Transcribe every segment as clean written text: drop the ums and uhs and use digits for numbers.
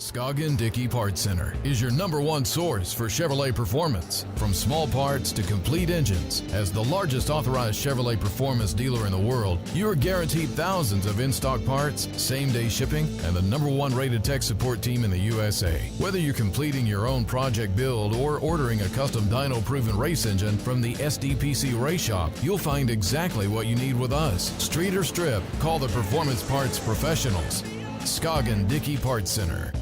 Scoggin-Dickey Parts Center is your #1 source for Chevrolet performance. From small parts to complete engines, as the largest authorized Chevrolet performance dealer in the world, you are guaranteed thousands of in-stock parts, same-day shipping, and the #1 rated tech support team in the USA. Whether you're completing your own project build or ordering a custom dyno-proven race engine from the SDPC Race Shop, you'll find exactly what you need with us. Street or strip, call the Performance Parts Professionals. Scoggin-Dickey Parts Center.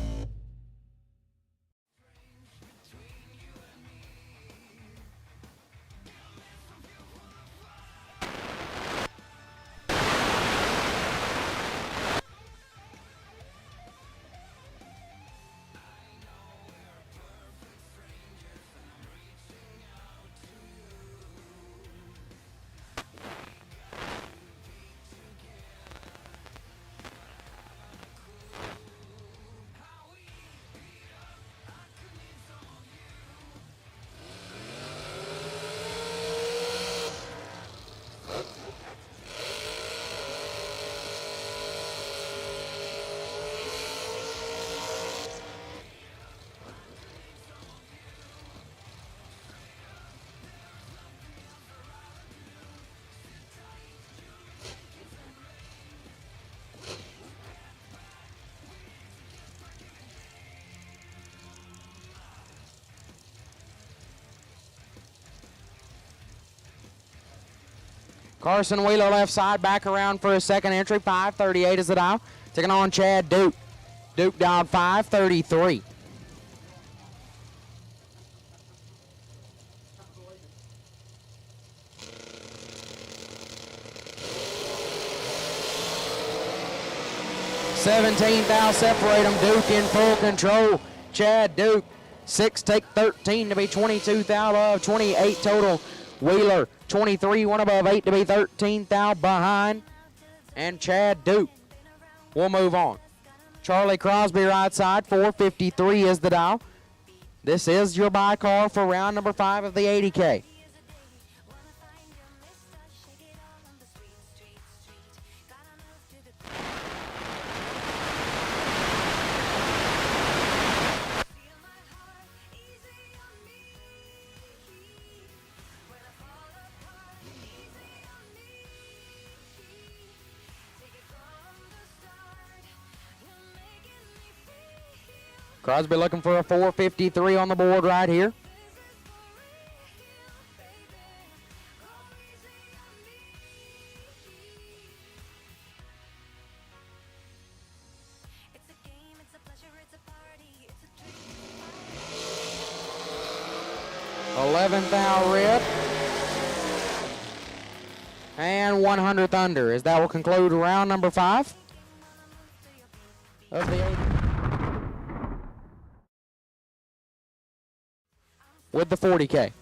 Carson Wheeler left side, back around for a second entry. 5:38 is the dial. Taking on Chad Duke. Duke dialed 5:33. $17,000 separate them. Duke in full control. Chad Duke, 6 take 13 to be 22,000 of 28 total. Wheeler, 23, one above 8 to be 13,000 behind. And Chad Duke will move on. Charlie Crosby right side, 4:53 is the dial. This is your buy car for round number 5 of the 80K. Crosby looking for a 4:53 on the board right here. $11,000 rip. And 100th under, as that will conclude round number 5 of the 80. With the 40K.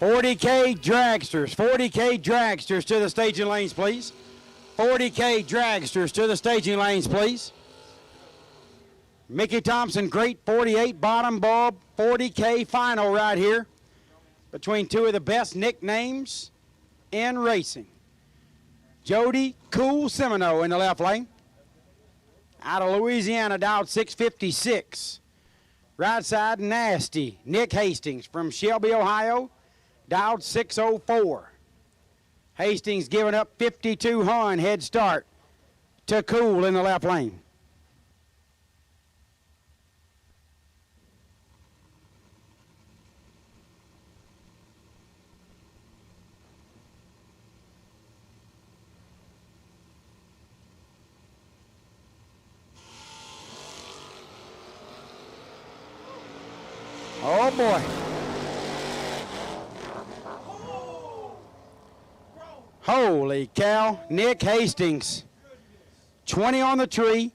$40K dragsters to the staging lanes, please. $40K dragsters to the staging lanes, please. Mickey Thompson, great 48 bottom bulb, 40K final right here between two of the best nicknames in racing. Jody Cool Semino in the left lane. Out of Louisiana, dialed 656. Right side, Nasty. Nick Hastings from Shelby, Ohio, dialed 604. Hastings giving up 52 head start to Cool in the left lane. Oh boy. Holy cow. Nick Hastings, 20 on the tree,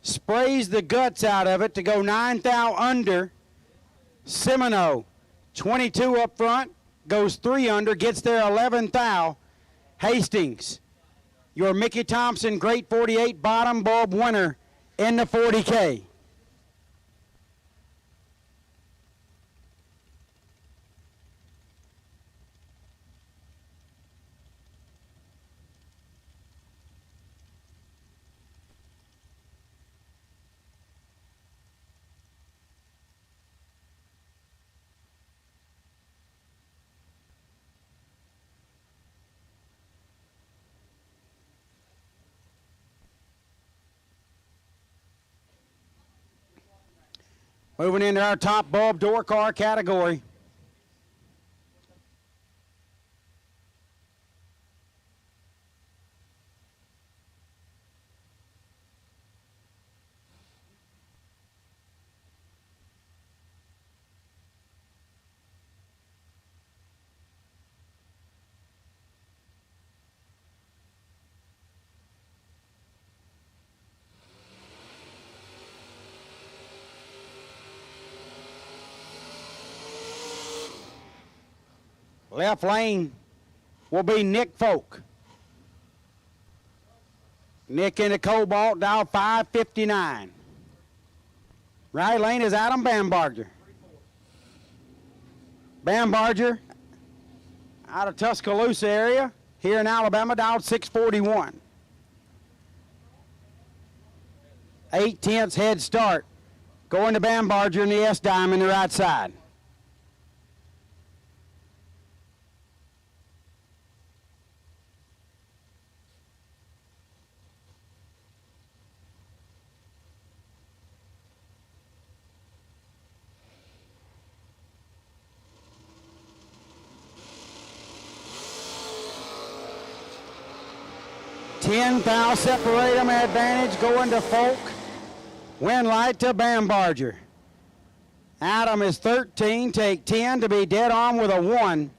sprays the guts out of it to go 9 thou under. Semino, 22 up front, goes 3 under, gets there 11 thou. Hastings, your Mickey Thompson Great 48 bottom bulb winner in the 40K. Moving into our top bulb door car category. Left lane will be Nick Folk. Nick in the Cobalt, dial 559. Right lane is Adam Bambarger. Bambarger out of Tuscaloosa area here in Alabama, dialed 641. 8/10 head start. Going to Bambarger in the S-dime in the right side. Ten thou separate them, advantage going to Folk. Win light to Bambarger. Adam is 13, take 10 to be dead on with a 1.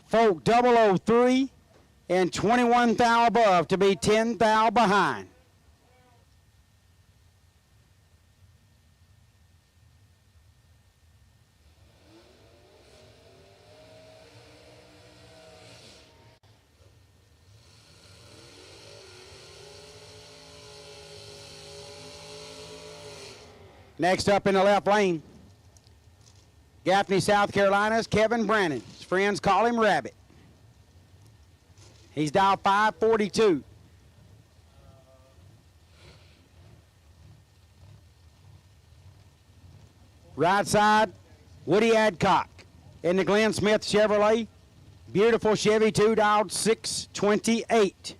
Folk 003 and 21 thou above to be 10 thou behind. Next up in the left lane, Gaffney, South Carolina's Kevin Brannon. His friends call him Rabbit. He's dialed 542. Right side, Woody Adcock in the Glenn Smith Chevrolet. Beautiful Chevy 2, dialed 628.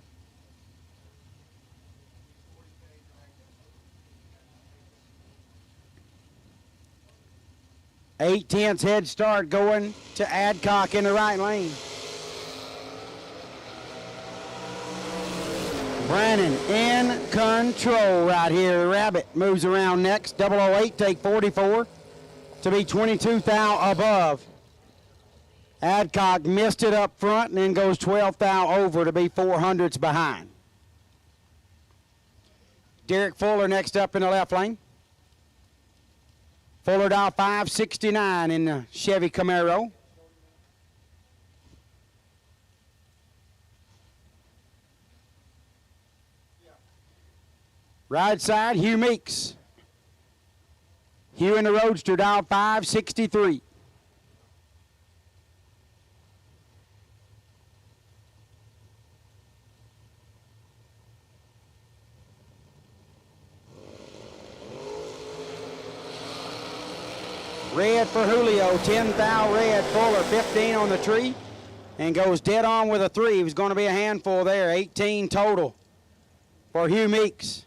8/10 head start going to Adcock in the right lane. Brannon in control right here. Rabbit moves around next. 008, take 44 to be 22 thou above. Adcock missed it up front and then goes 12 thou over to be 400s behind. Derek Fuller next up in the left lane. Fuller dial 569 in the Chevy Camaro. Right side, Hugh Meeks. Hugh in the Roadster, dial 563. Red for Julio, 10 thou red, Fuller, 15 on the tree, and goes dead on with a 3. He was going to be a handful there, 18 total for Hugh Meeks.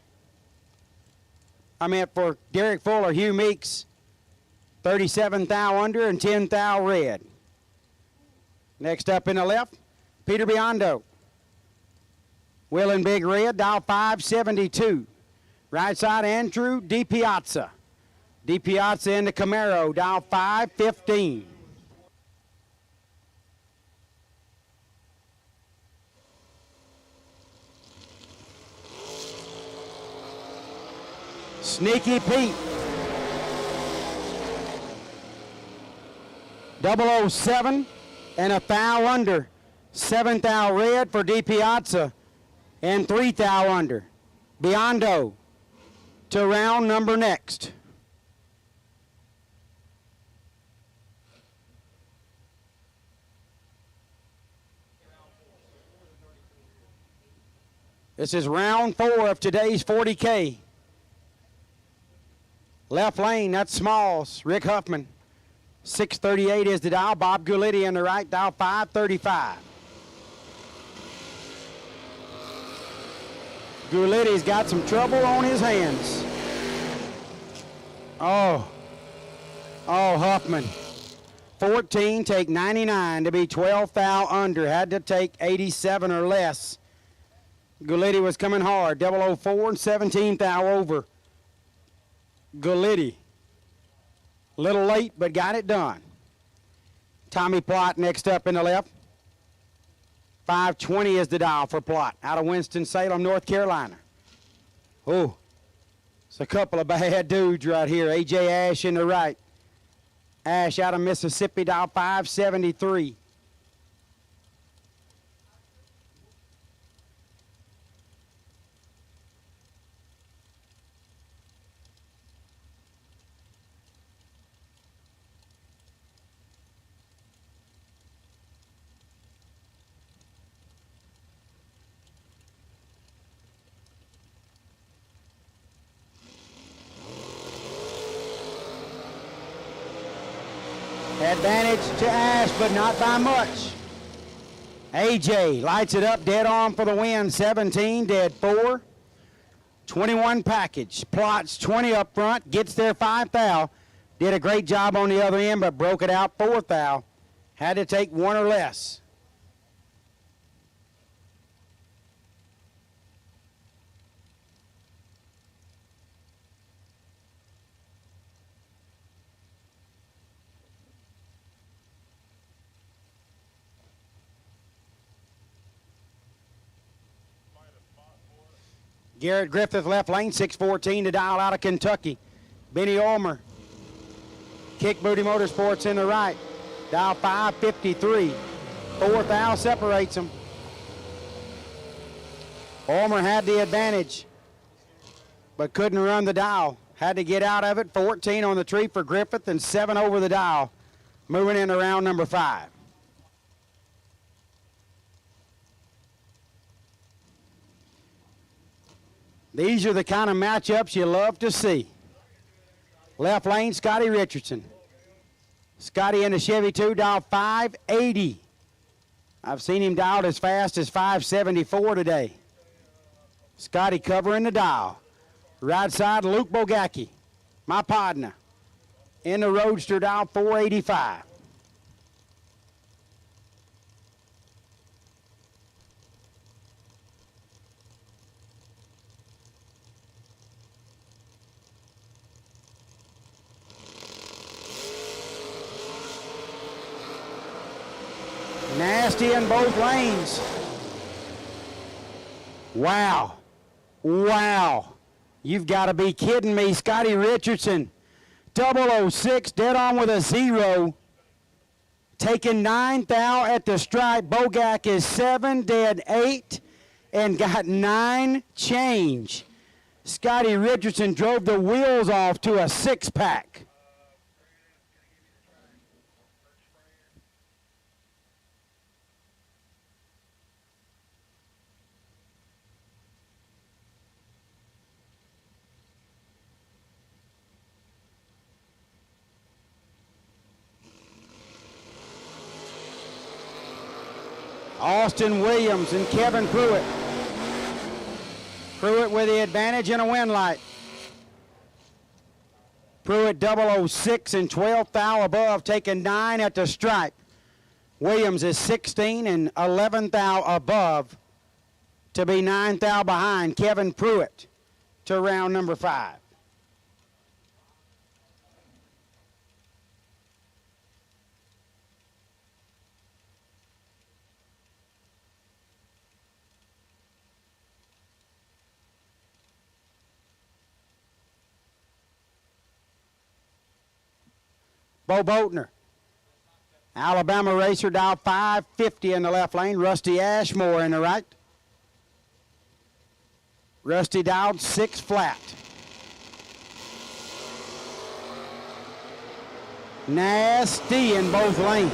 I meant for Derek Fuller, Hugh Meeks, 37 thou under and 10 thou red. Next up in the left, Peter Biondo. Will in big red, dial 572. Right side, Andrew DiPiazza. DiPiazza in the Camaro, dial 515. Sneaky Pete. 007 and a thou under. 7 thou red for DiPiazza and 3 thou under. Biondo to round number next. This is round 4 of today's 40K. Left lane, that's Smalls, Rick Huffman. 638 is the dial. Bob Gulitti in the right, dial 535. Gulitti's got some trouble on his hands. Oh, Huffman. 14, take 99 to be 12 thou under. Had to take 87 or less. Gulitti was coming hard. 004 and 17 thou over. Gulitti. Little late, but got it done. Tommy Plott next up in the left. 520 is the dial for Plott out of Winston-Salem, North Carolina. Oh, it's a couple of bad dudes right here. A.J. Ash in the right. Ash out of Mississippi, dial 573. Advantage to Ash, but not by much. AJ lights it up, dead on for the win. 17, dead 4. 21 package. Plots 20 up front, gets there 5 thou. Did a great job on the other end, but broke it out 4 thou. Had to take 1 or less. Garrett Griffith left lane, 614 to dial out of Kentucky. Benny Ulmer. Kick Booty Motorsports in the right. Dial 553. 4 thou separates them. Ulmer had the advantage, but couldn't run the dial. Had to get out of it. 14 on the tree for Griffith and 7 over the dial. Moving into round number 5. These are the kind of matchups you love to see. Left lane, Scotty Richardson. Scotty in the Chevy 2, dial 580. I've seen him dialed as fast as 574 today. Scotty covering the dial. Right side, Luke Bogacki, my partner. In the Roadster, dial 485. Nasty in both lanes. Wow. Wow. You've got to be kidding me. Scotty Richardson, 006, dead on with a 0. Taking 9 thou at the stripe. Bogak is 7, dead 8, and got 9 change. Scotty Richardson drove the wheels off to a 6-pack. Austin Williams and Kevin Pruitt. Pruitt with the advantage and a win light. Pruitt 006 and 12th thou above, taking 9 at the stripe. Williams is 16 and 11th thou above to be 9th thou behind Kevin Pruitt to round number 5. Bo Boatner, Alabama racer, dial 550 in the left lane. Rusty Ashmore in the right. Rusty dialed 6 flat. Nasty in both lanes.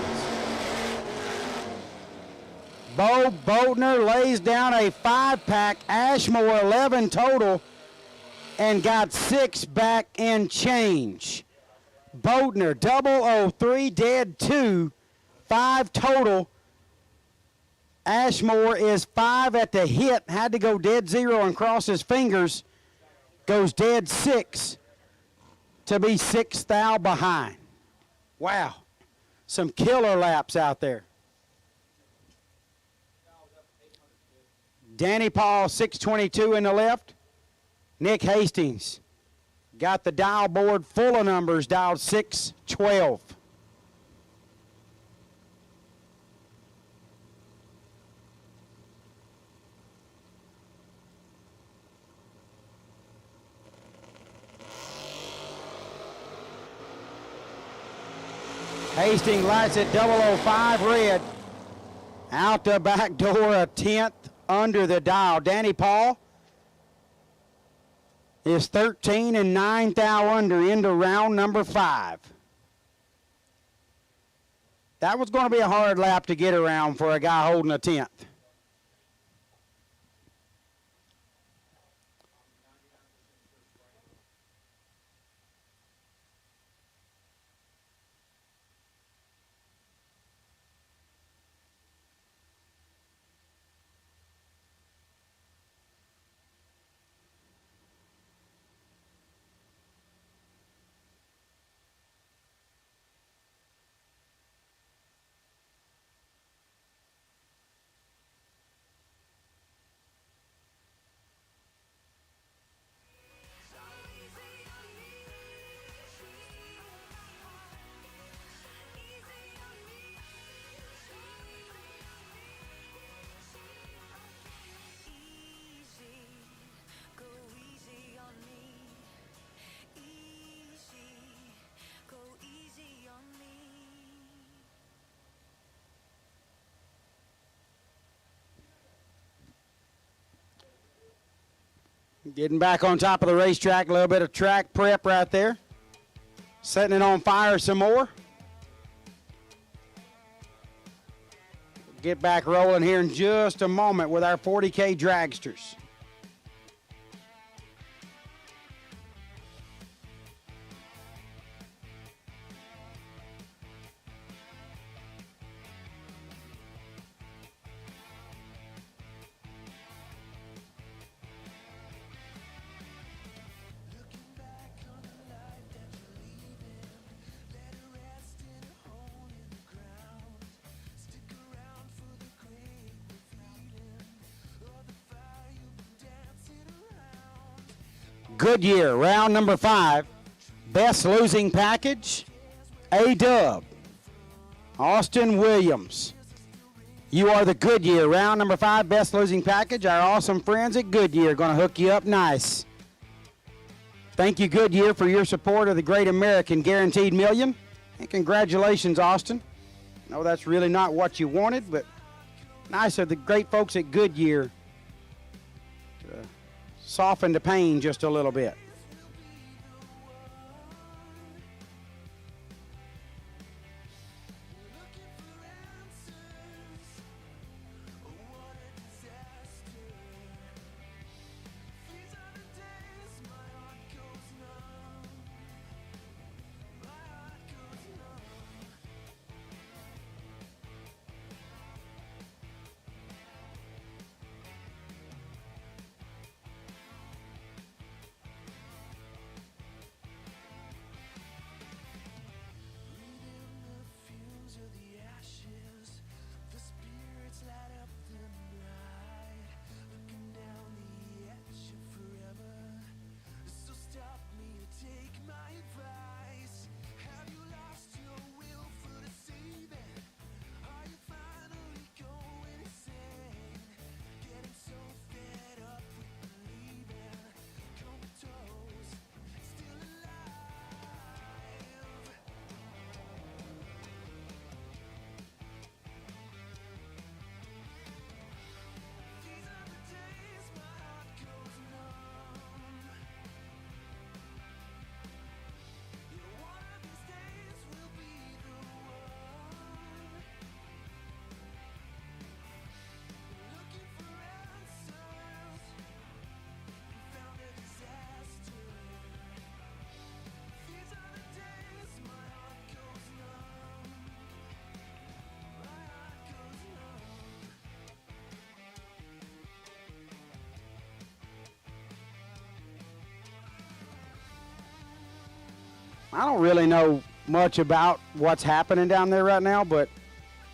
Bo Boatner lays down a 5-pack. Ashmore 11 total and got 6 back in change. Boatner 003, dead 2, 5 total. Ashmore is 5 at the hit, had to go dead 0 and cross his fingers. Goes dead 6 to be 6th thou behind. Wow, some killer laps out there. Danny Paul 622 in the left. Nick Hastings got the dial board full of numbers, dialed 612. Hastings lights at 005 red. Out the back door, a 10th under the dial. Danny Paul is 13 and 9th thou under into round number 5. That was going to be a hard lap to get around for a guy holding a 10th. Getting back on top of the racetrack, a little bit of track prep right there. Setting it on fire some more. Get back rolling here in just a moment with our 40K dragsters. Goodyear, round number 5. Best losing package, A-Dub. Austin Williams. You are the Goodyear, round number 5, best losing package. Our awesome friends at Goodyear are going to hook you up nice. Thank you, Goodyear, for your support of the Great American Guaranteed Million. And congratulations, Austin. I know that's really not what you wanted, but nice of the great folks at Goodyear soften the pain just a little bit. I don't really know much about what's happening down there right now, but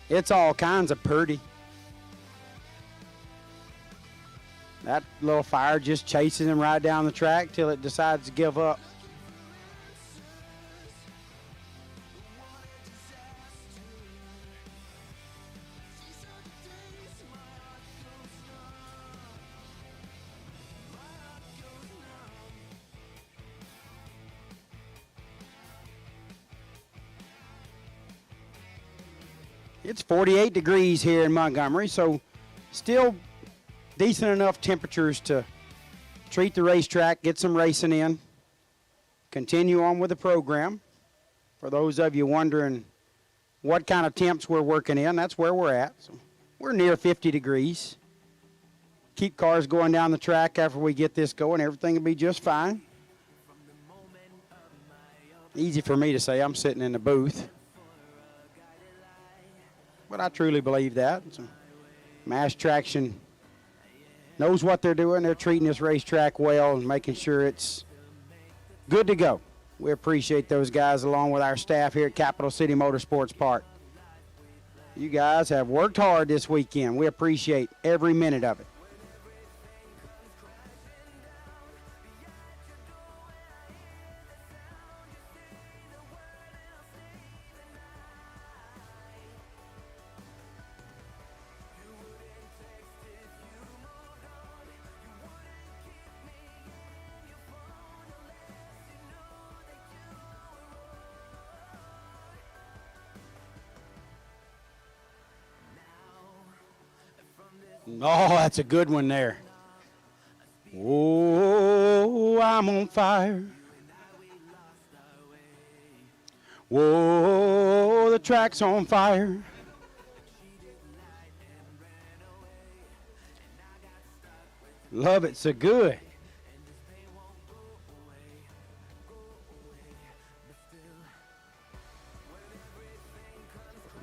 it's all kinds of pretty. That little fire just chases him right down the track till it decides to give up. It's 48 degrees here in Montgomery, so still decent enough temperatures to treat the racetrack, get some racing in, continue on with the program. For those of you wondering what kind of temps we're working in, that's where we're at. So we're near 50 degrees. Keep cars going down the track after we get this going. Everything will be just fine. Easy for me to say, I'm sitting in the booth. But I truly believe that. So Mass Traction knows what they're doing. They're treating this racetrack well and making sure it's good to go. We appreciate those guys along with our staff here at Capital City Motorsports Park. You guys have worked hard this weekend. We appreciate every minute of it. Oh, that's a good one there. Oh, I'm on fire. Whoa, the track's on fire. Love it so good.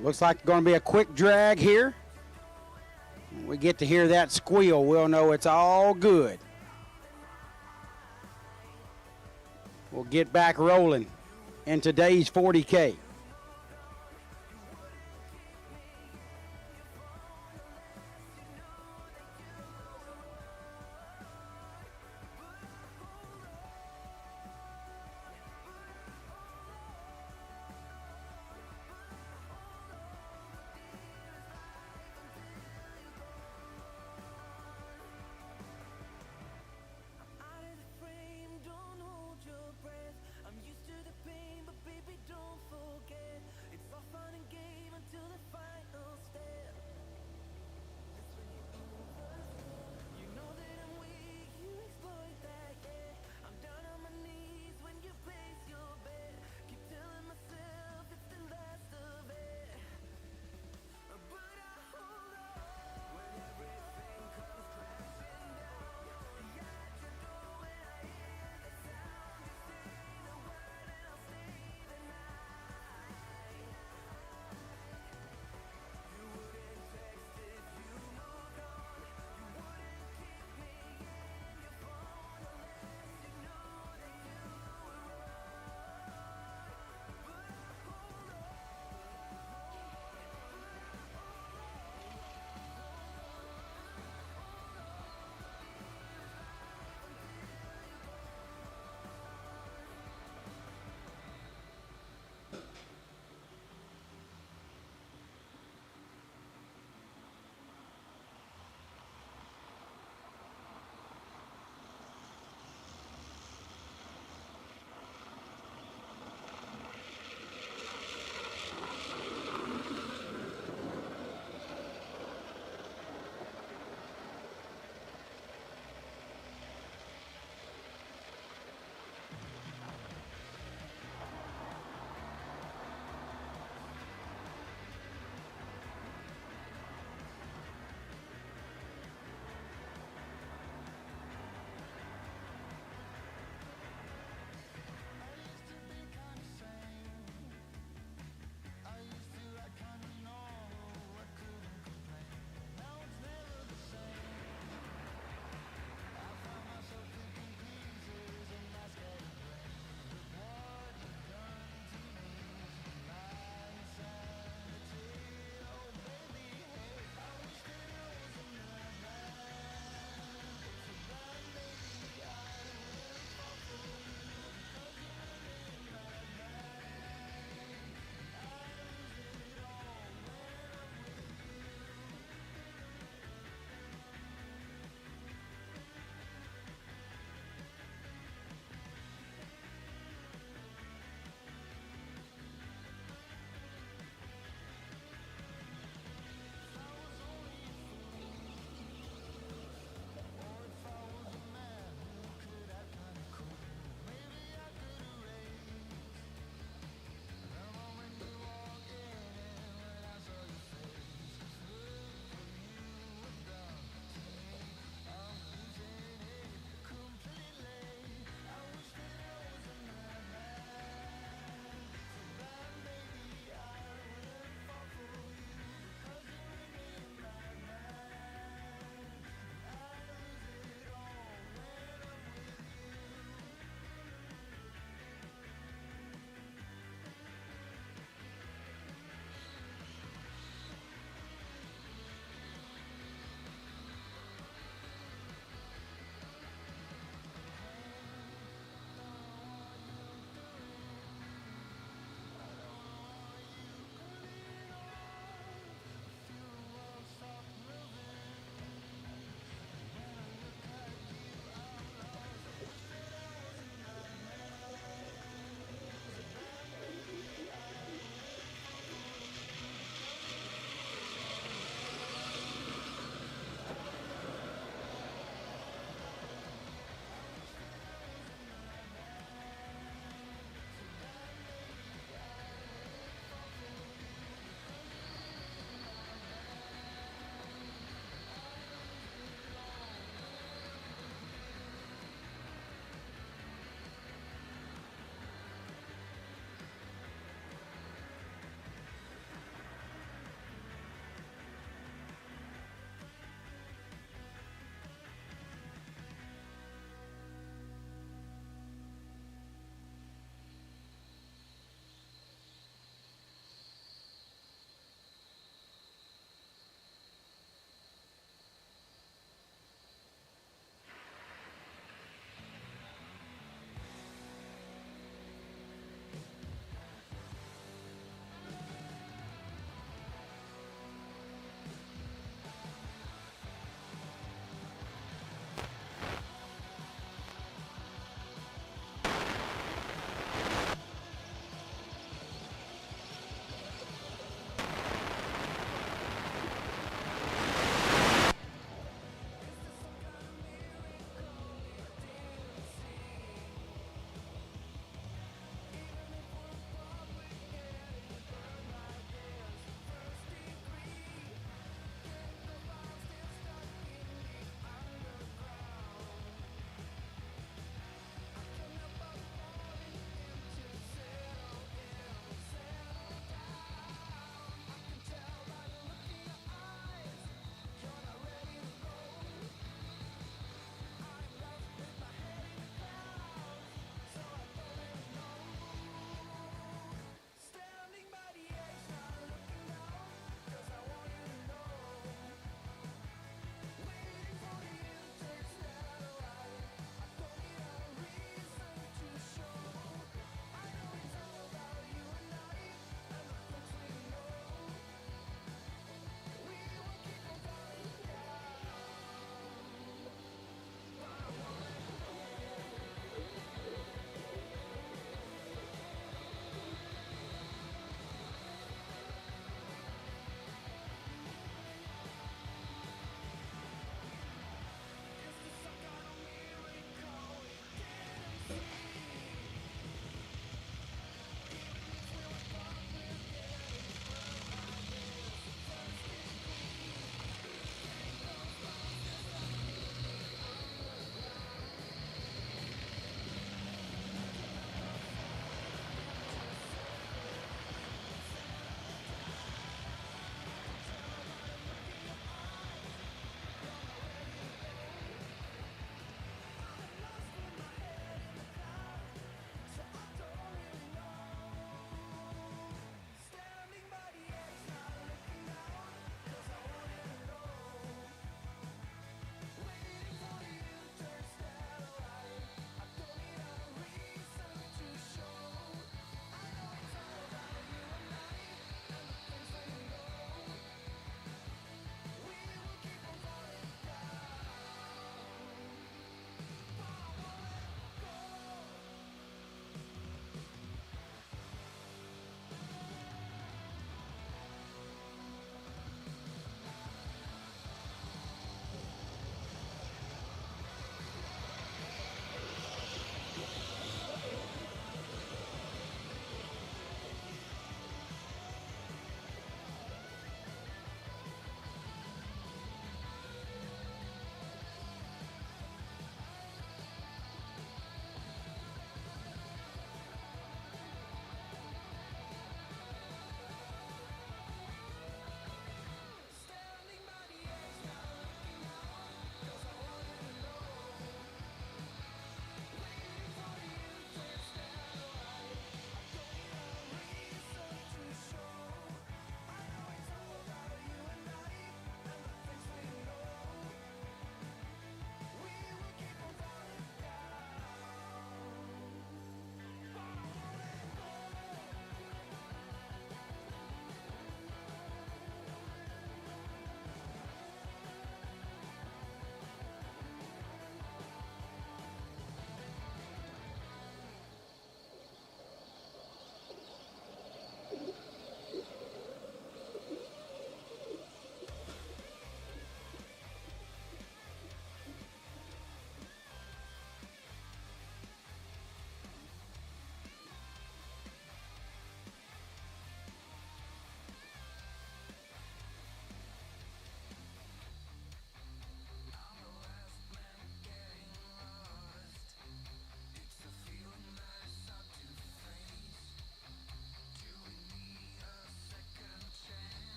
Looks like it's going to be a quick drag here. When we get to hear that squeal, we'll know it's all good. We'll get back rolling in today's 40K.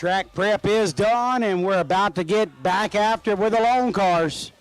Track prep is done, and we're about to get back after with the lone cars.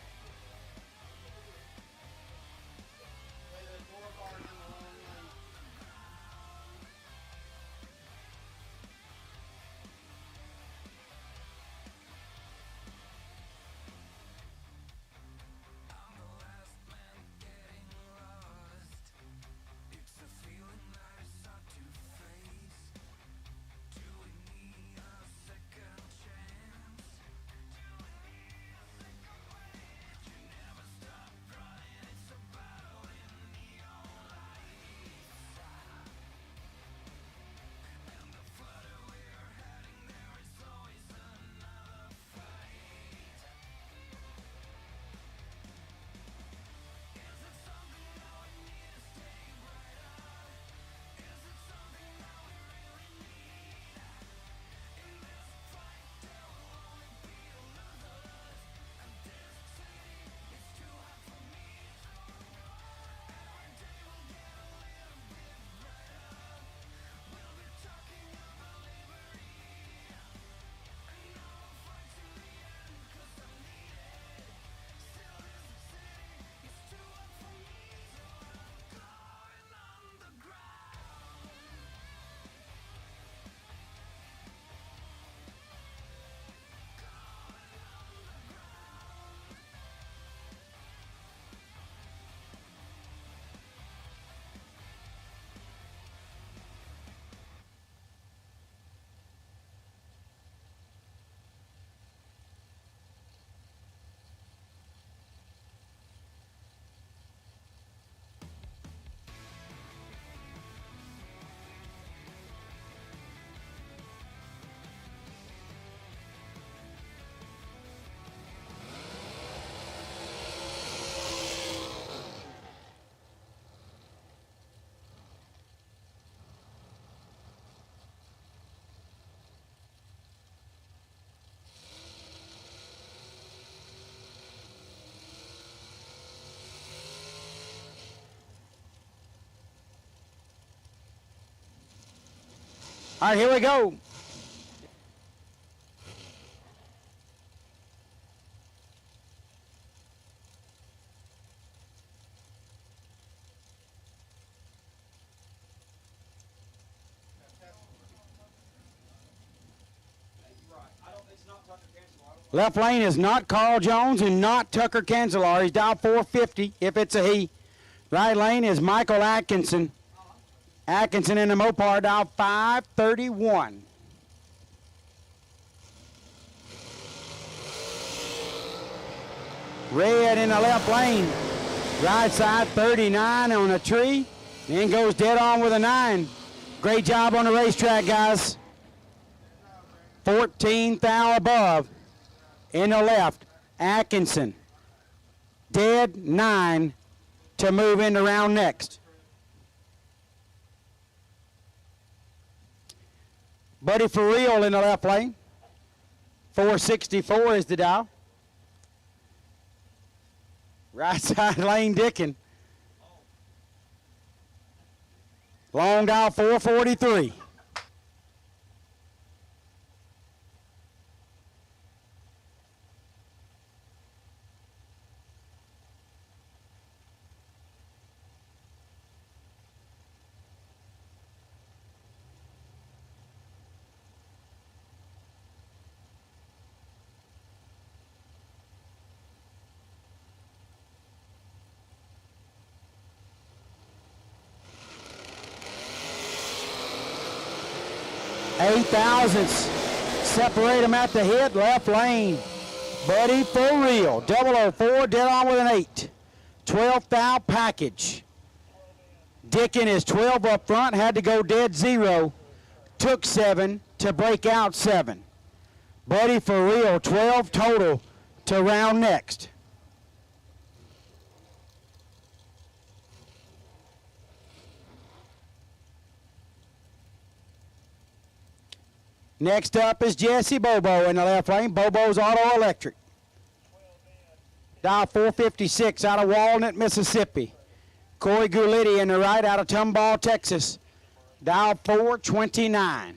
All right, here we go. Left lane is not Carl Jones and not Tucker Cancelar. He's down 450 if it's a he. Right lane is Michael Atkinson. Atkinson in the Mopar down 531. Red in the left lane. Right side 39 on a tree. Then goes dead on with a 9. Great job on the racetrack, guys. 14 thou above. In the left, Atkinson. Dead 9 to move into round next. Buddy for real in the left lane. 464 is the dial. Right side lane Dickin. Long dial 443. Eight thousandths separate them at the hit, left lane. Buddy for real, 004, dead on with an 8. 12 thou package. Dickin is 12 up front, had to go dead 0. Took 7 to break out 7. Buddy for real, 12 total to round next. Next up is Jesse Bobo in the left lane. Bobo's Auto Electric. Dial 456 out of Walnut, Mississippi. Corey Gulitti in the right out of Tomball, Texas. Dial 429.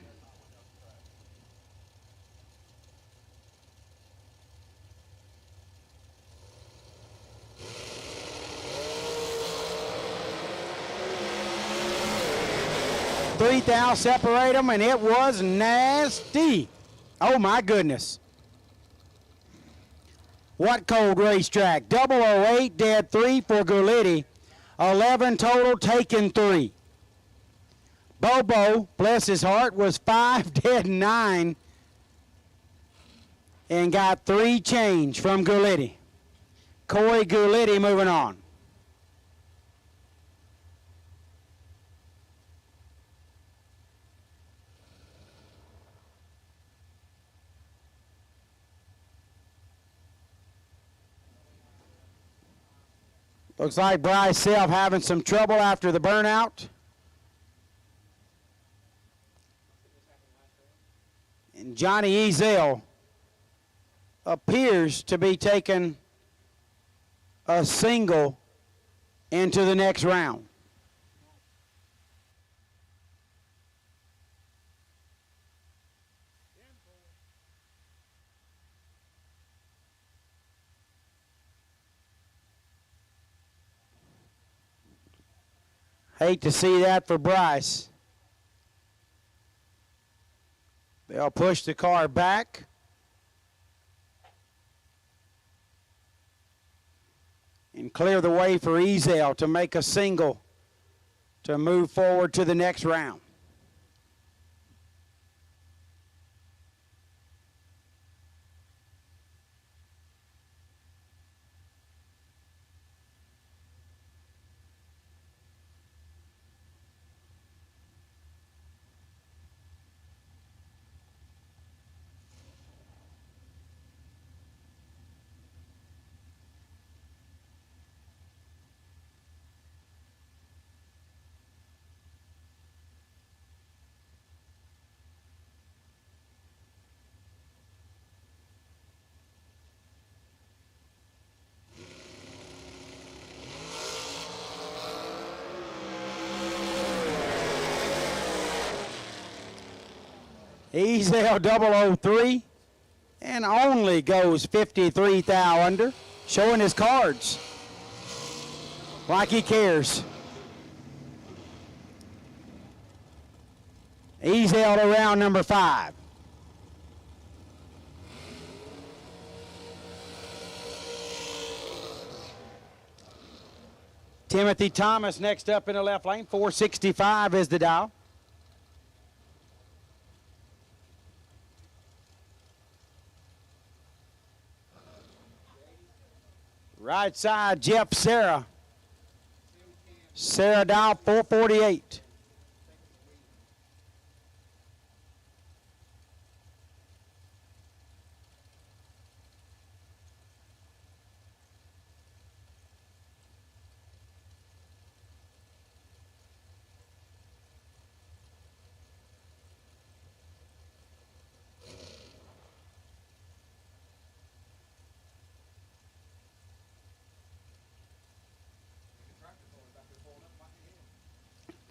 3 thou separate them, and it was nasty. Oh my goodness. What cold racetrack. 008 dead 3 for Gulitti. 11 total, taken 3. Bobo, bless his heart, was 5 dead 9 and got 3 change from Gulitti. Corey Gulitti moving on. Looks like Bryce Self having some trouble after the burnout. And Johnny Ezel appears to be taking a single into the next round. Hate to see that for Bryce. They'll push the car back. And clear the way for Ezel to make a single to move forward to the next round. Ezel 003 and only goes 53 thou under, showing his cards like he cares. Ezel to round number 5. Timothy Thomas next up in the left lane. 465 is the dial. Right side, Jeff Sarah. Sarah dial 448.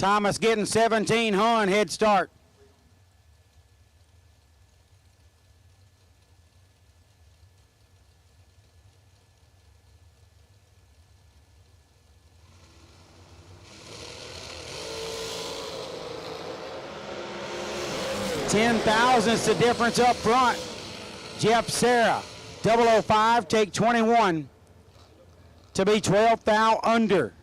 Thomas getting 17 Hun head start. $10,000's the difference up front. Jeff Sarah, 005, take 21 to be 12 thou under.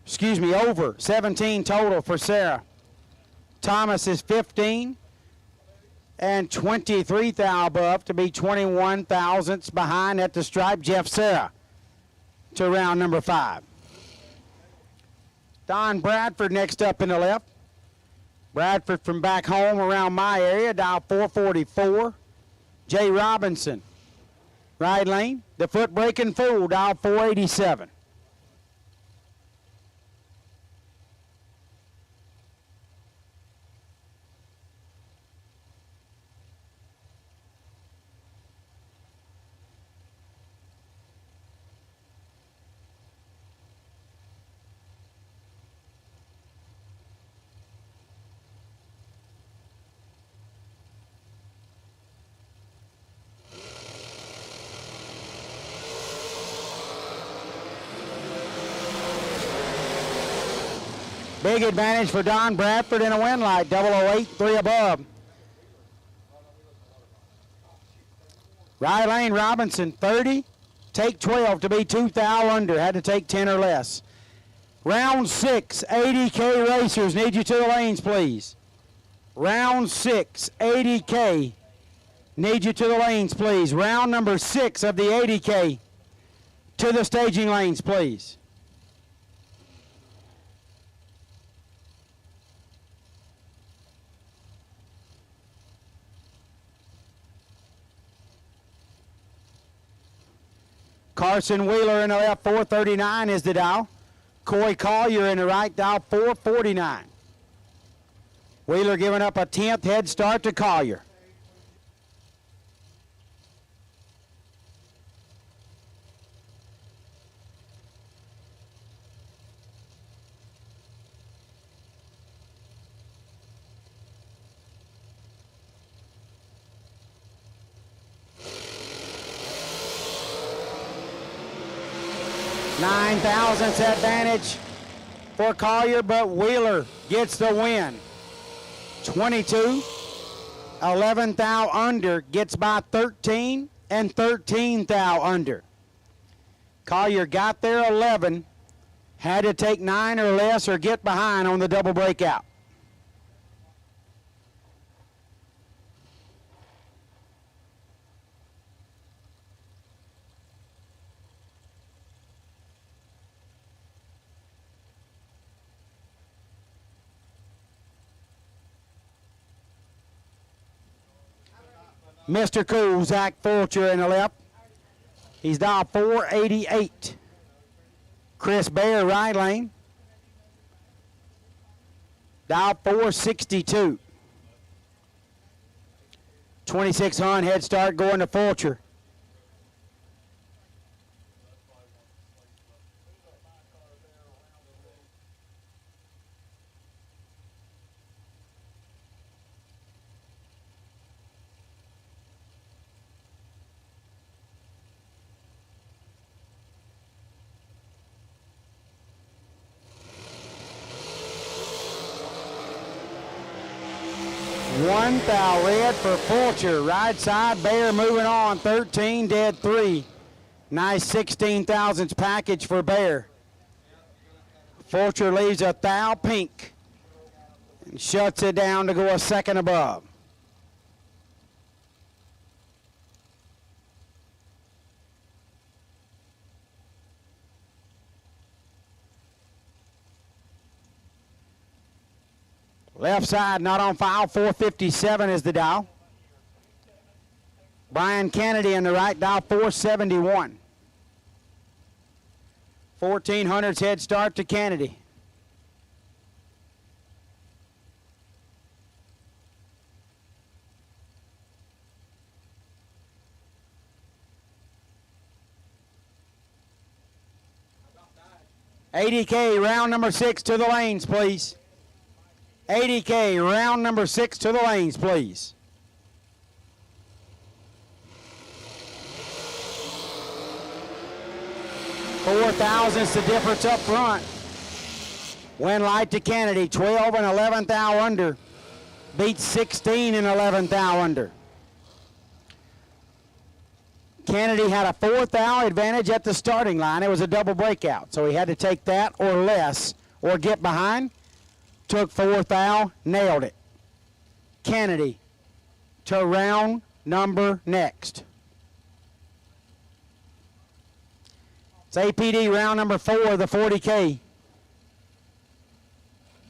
Excuse me, over 17 total for Sarah. Thomas is 15 and 23 thou above to be 21 thousandths behind at the stripe. Jeff Sarah to round number 5. Don Bradford next up in the left. Bradford from back home around my area, dial 444. Jay Robinson, right lane. The foot breaking fool, dial 487. Big advantage for Don Bradford in a win light, 008, 3 above. Right lane Robinson, 30, take 12 to be 2 thou under, had to take 10 or less. Round 6, 80K racers, need you to the lanes, please. Round 6, 80K, need you to the lanes, please. Round number 6 of the 80K, to the staging lanes, please. Carson Wheeler in the left, 439 is the dial. Coy Collier in the right, dial 449. Wheeler giving up a 10th head start to Collier. Nine thousandths advantage for Collier, but Wheeler gets the win. 22, 11 thou under, gets by 13, and 13 thou under. Collier got there 11, had to take 9 or less or get behind on the double breakout. Mr. Cool, Zach Fulcher in the left. He's dial 488. Chris Bear, right lane. Dial 462. 2600 head start going to Fulcher. One thou red for Fulcher. Right side, Bear moving on. 13, dead 3. Nice 16 thousandths package for Bear. Fulcher leaves a thou pink and shuts it down to go a second above. Left side not on file, 457 is the dial. Brian Kennedy in the right, dial 471. 1400's head start to Kennedy. $80K, round number 6 to the lanes, please. $80K, round number 6 to the lanes, please. $4,000's the difference up front. Win light to Kennedy, 12 and 11 thou under. Beats 16 and 11 thou under. Kennedy had a 4 thou advantage at the starting line. It was a double breakout, so he had to take that or less or get behind. Took 4 thou, nailed it. Kennedy to round number next. It's APD round number 4, the 40K.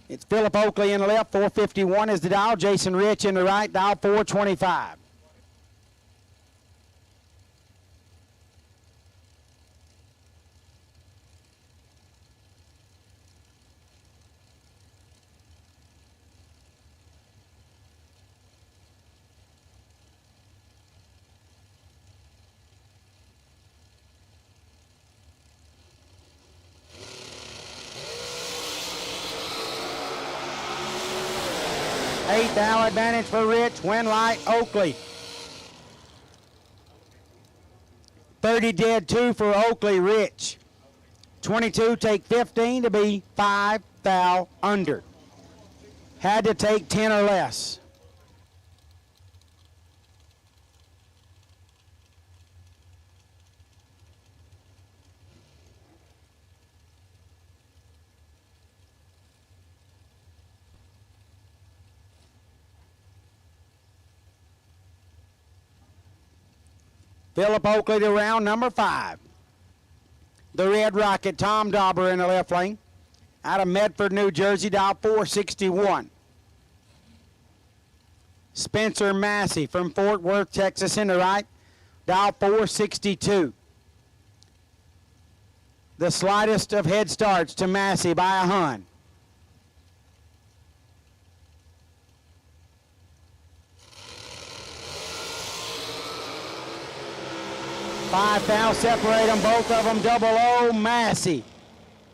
It's Philip Oakley in the left, 451 is the dial. Jason Rich in the right, dial 425. Eight thou advantage for Rich, win light Oakley. 30 dead 2 for Oakley, Rich. 22 take 15 to be 5 thou under. Had to take 10 or less. Philip Oakley to round number 5. The Red Rocket, Tom Dauber in the left lane. Out of Medford, New Jersey, dial 461. Spencer Massey from Fort Worth, Texas in the right, dial 462. The slightest of head starts to Massey by a hun. Five thou separate them, both of them double O, Massey.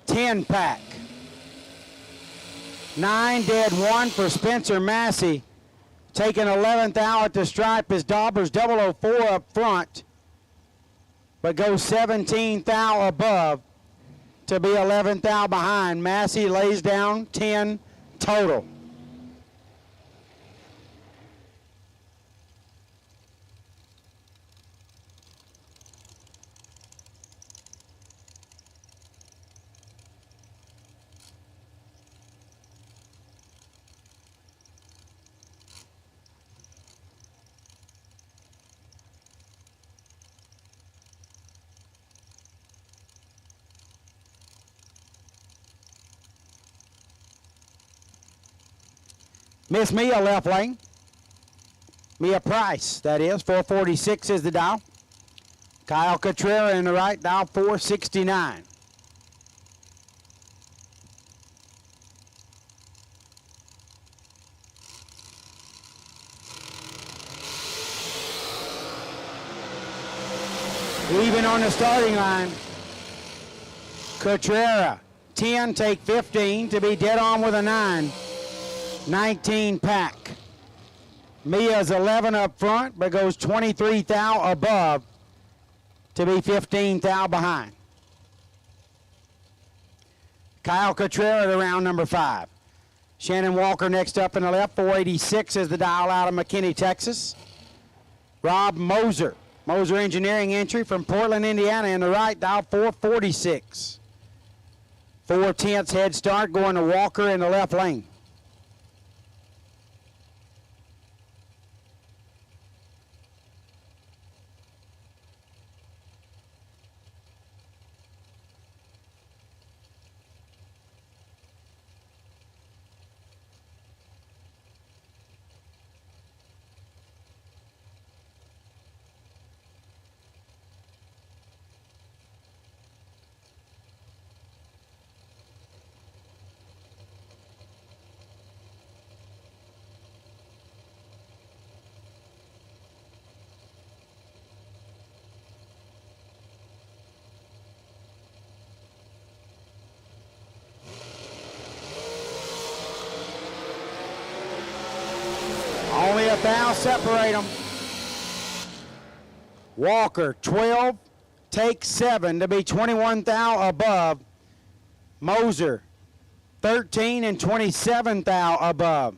10 pack. 9 dead 1 for Spencer Massey. Taking 11th out at the stripe is Dauber's 004 up front, but goes 17th out above to be 11th out behind. Massey lays down 10 total. Miss Mia left lane. Mia Price, that is. 446 is the dial. Kyle Cotrera in the right, dial 469. Even on the starting line. Cotrera, 10, take 15 to be dead on with a 9. 19 pack. Mia's 11 up front, but goes 23 thou above to be 15 thou behind. Kyle Cotrera to round number 5. Shannon Walker next up in the left. 486 is the dial out of McKinney, Texas. Rob Moser. Moser Engineering entry from Portland, Indiana in the right, dial 446. 4/10 head start going to Walker in the left lane. Only a thou separate them. Walker, 12, take 7 to be 21 thou above. Moser, 13 and 27 thou above.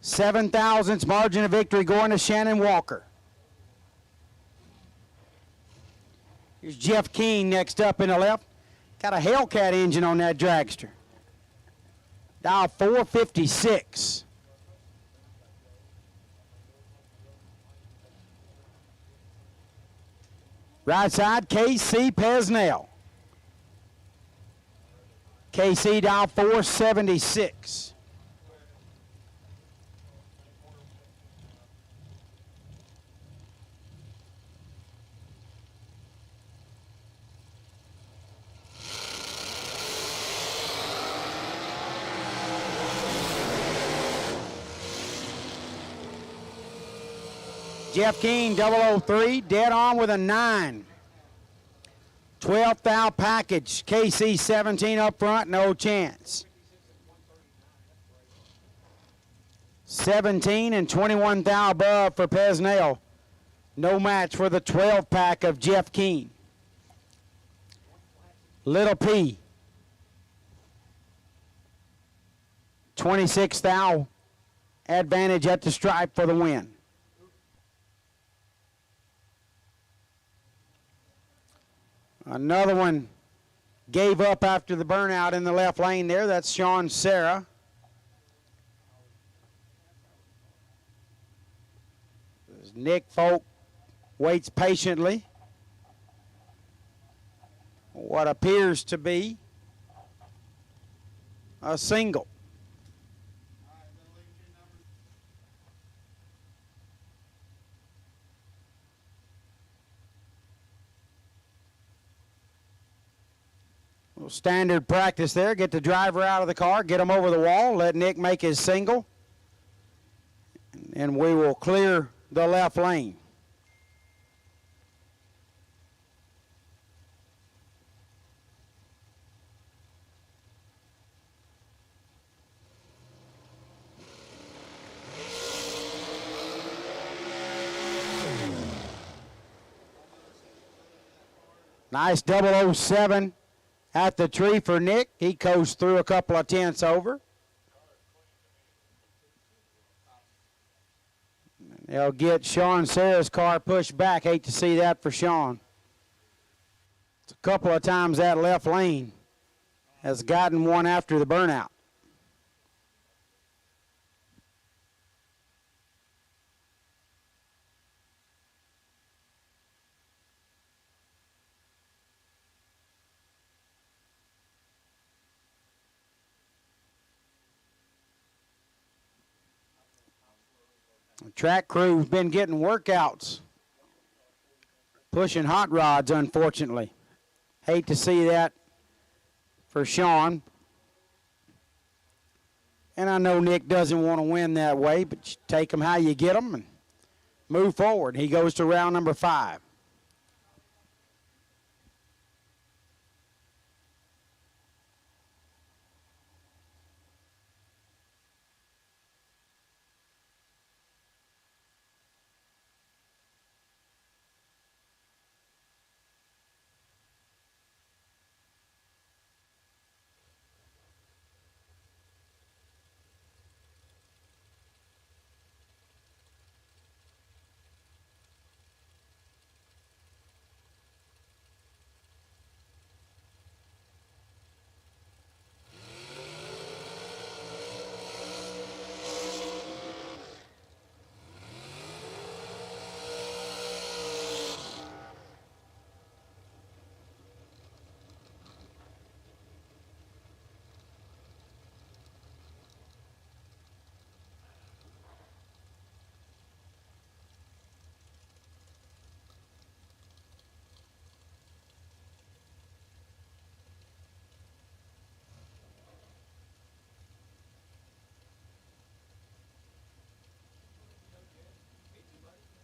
7 thousandths margin of victory going to Shannon Walker. Here's Jeff Keene next up in the left. Got a Hellcat engine on that dragster. Dial 456. Right side, KC Pesnell. KC dial 476. Jeff Keene, 003, dead on with a 9. 12th thou package. KC 17 up front, no chance. 17 and 21 thou above for Pesnell. No match for the 12 pack of Jeff Keene. Little P. 26 thou advantage at the stripe for the win. Another one gave up after the burnout in the left lane there. That's Sean Serra. As Nick Folk waits patiently. What appears to be a single. Standard practice there. Get the driver out of the car, get him over the wall, let Nick make his single, and we will clear the left lane. Nice 007 at the tree for Nick. He coast through a couple of tenths over. They'll get Sean Serra's car pushed back. Hate to see that for Sean. It's a couple of times that left lane has gotten one after the burnout. The track crew's been getting workouts, pushing hot rods, unfortunately. Hate to see that for Sean. And I know Nick doesn't want to win that way, but you take them how you get them and move forward. He goes to round number 5.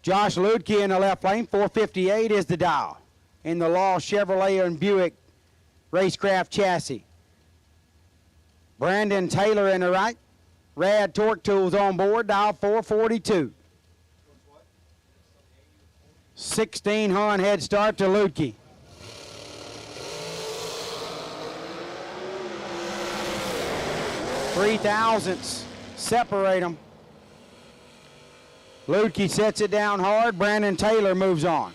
Josh Ludke in the left lane, 458 is the dial in the Law Chevrolet and Buick Racecraft chassis. Brandon Taylor in the right, Rad Torque Tools on board, dial 442. 16 Hun head start to Ludke. Three thousandths separate them. Ludke sets it down hard. Brandon Taylor moves on.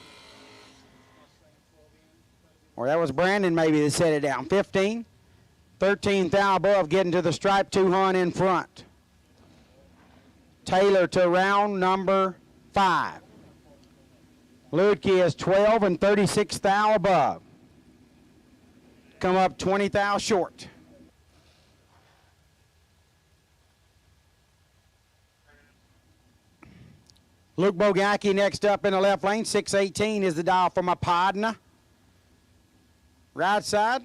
Or that was Brandon maybe that set it down. 15. 13 thou above, getting to the stripe. 2 Hun in front. Taylor to round number 5. Ludke is 12 and 36 thou above. Come up 20 thou short. Luke Bogacki next up in the left lane. 618 is the dial for my partner. Right side.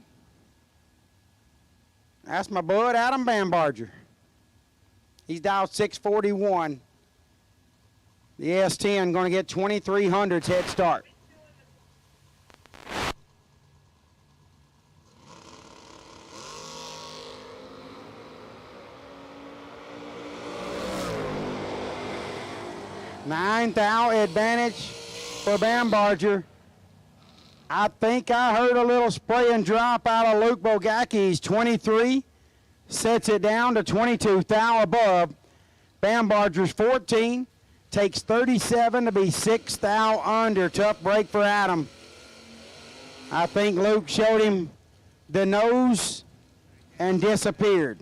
That's my bud, Adam Bambarger. He's dialed 641. The S10 going to get 2300s head start. Nine thou advantage for Bambarger. I think I heard a little spray and drop out of Luke Bogacki. He's 23. sets it down to 22 thou above. Bambarger's 14, takes 37 to be 6 thou under. Tough break for Adam. I think Luke showed him the nose and disappeared.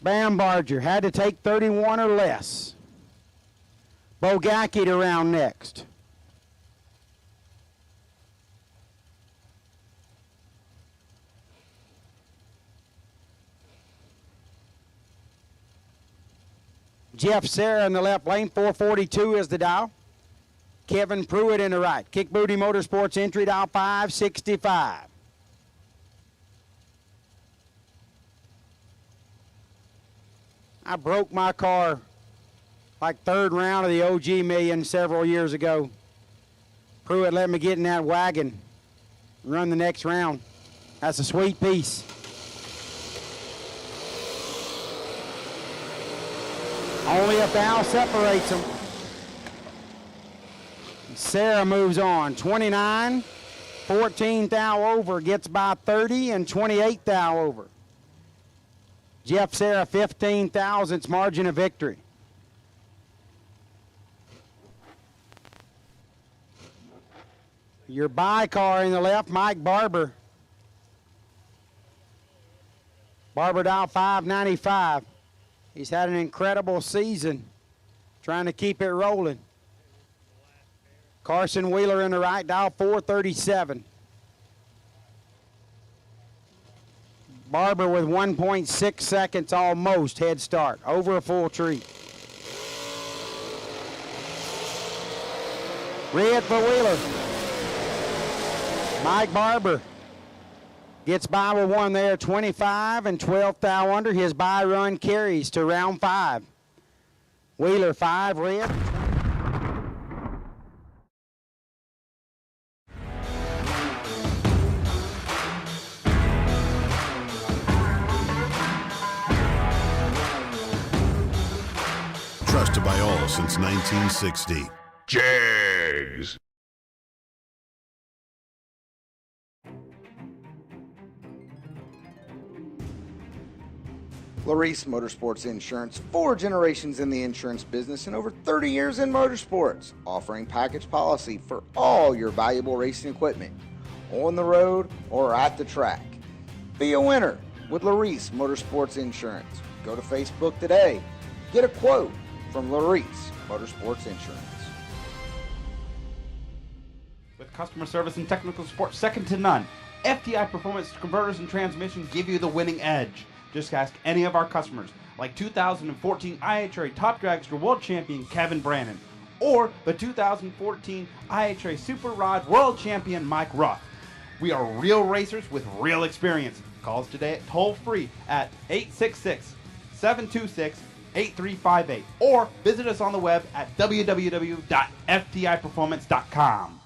Bambarger had to take 31 or less. Bogacki to round next. Jeff Serra in the left lane, 442 is the dial. Kevin Pruitt in the right. Kick Booty Motorsports entry dial 565. I broke my car like third round of the OG Million several years ago. Pruitt let me get in that wagon and run the next round. That's a sweet piece. Only a thou separates them. Sarah moves on. 29, 14 thou over, gets by 30, and 28 thou over. Jeff Sarah, 15 thousandths margin of victory. Your buy car in the left, Mike Barber. Barber dial 595. He's had an incredible season trying to keep it rolling. Carson Wheeler in the right, dial 437. Barber with 1.6 seconds almost head start over a full tree. Red for Wheeler. Mike Barber gets by with one there, 25 and 12 thou under. His buy run carries to round 5. Wheeler 5, red. Trusted by all since 1960. Jags. Larice Motorsports Insurance, 4 generations in the insurance business and over 30 years in motorsports, offering package policy for all your valuable racing equipment, on the road or at the track. Be a winner with Larice Motorsports Insurance. Go to Facebook today. Get a quote from Larice Motorsports Insurance. With customer service and technical support second to none, FTI Performance Converters and Transmission give you the winning edge. Just ask any of our customers, like 2014 IHRA Top Dragster World Champion Kevin Brannon, or the 2014 IHRA Super Rod World Champion Mike Ruff. We are real racers with real experience. Call us today at toll-free at 866-726-8358, or visit us on the web at www.ftiperformance.com.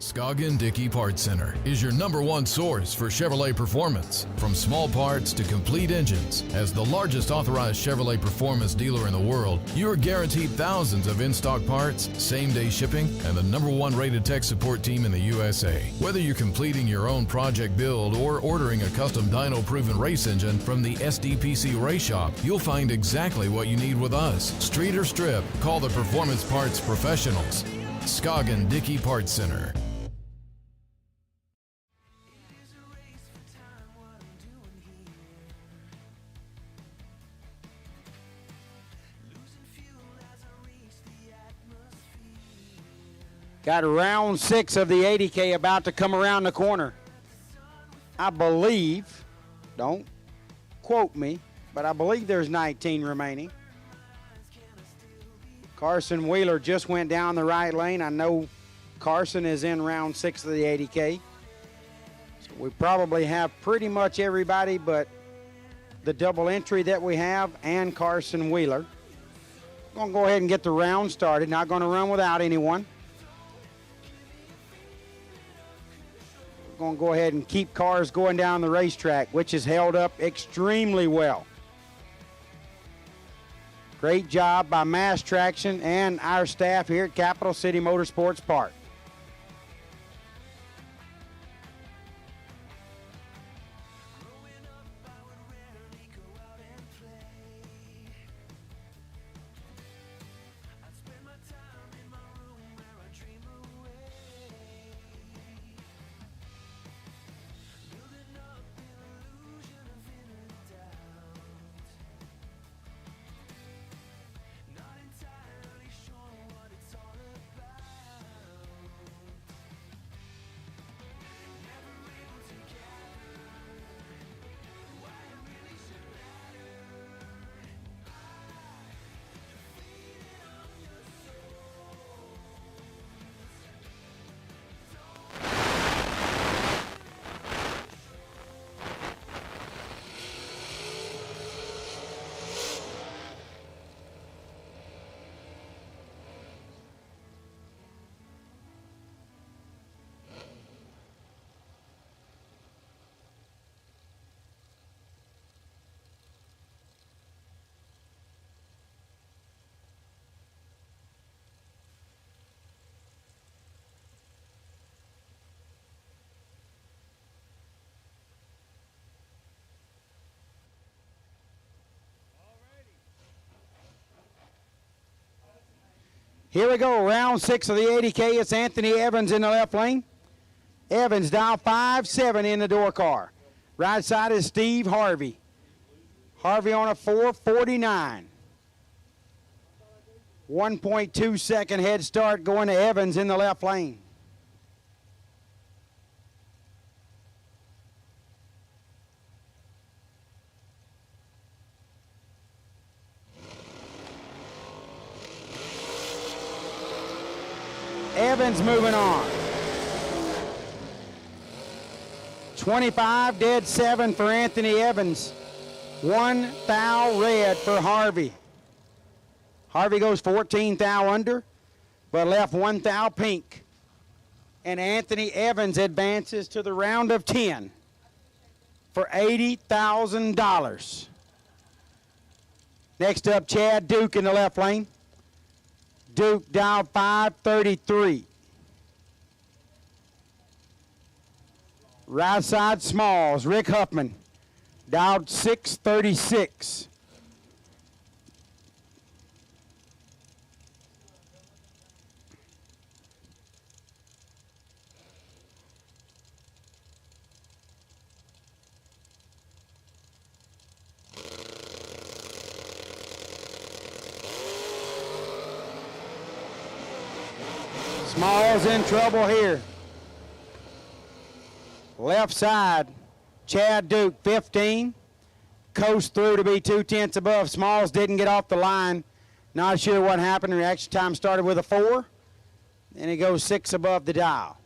Scoggin-Dickey Parts Center is your #1 source for Chevrolet performance. From small parts to complete engines, as the largest authorized Chevrolet performance dealer in the world, you are guaranteed thousands of in-stock parts, same-day shipping, and the #1 rated tech support team in the USA. Whether you're completing your own project build or ordering a custom dyno-proven race engine from the SDPC Race Shop, you'll find exactly what you need with us. Street or strip, call the Performance Parts Professionals. Scoggin-Dickey Parts Center. Got round 6 of the 80K about to come around the corner. I believe, don't quote me, but I believe there's 19 remaining. Carson Wheeler just went down the right lane. I know Carson is in round 6 of the 80K. So We probably have pretty much everybody but the double entry that we have and Carson Wheeler. Going to go ahead and get the round started. Not going to run without anyone. We're going to go ahead and keep cars going down the racetrack, which is held up extremely well. Great job by Mass Traction and our staff here at Capital City Motorsports Park. Here we go, round 6 of the 80K. It's Anthony Evans in the left lane. Evans dial 5-7 in the door car. Right side is Steve Harvey. Harvey on a 4:49. 1.2 second head start going to Evans in the left lane. Evans moving on. 25 dead 7 for Anthony Evans. 1 thou red for Harvey. Harvey goes 14 thou under, but left 1 thou pink. And Anthony Evans advances to the round of 10 for $80,000. Next up, Chad Duke in the left lane. Duke dial 533. Right side Smalls, Rick Huffman, dialed 636. Smalls in trouble here. Left side, Chad Duke, 15. Coast through to be 2/10 above. Smalls didn't get off the line. Not sure what happened. Reaction time started with a 4. And he goes 6 above the dial.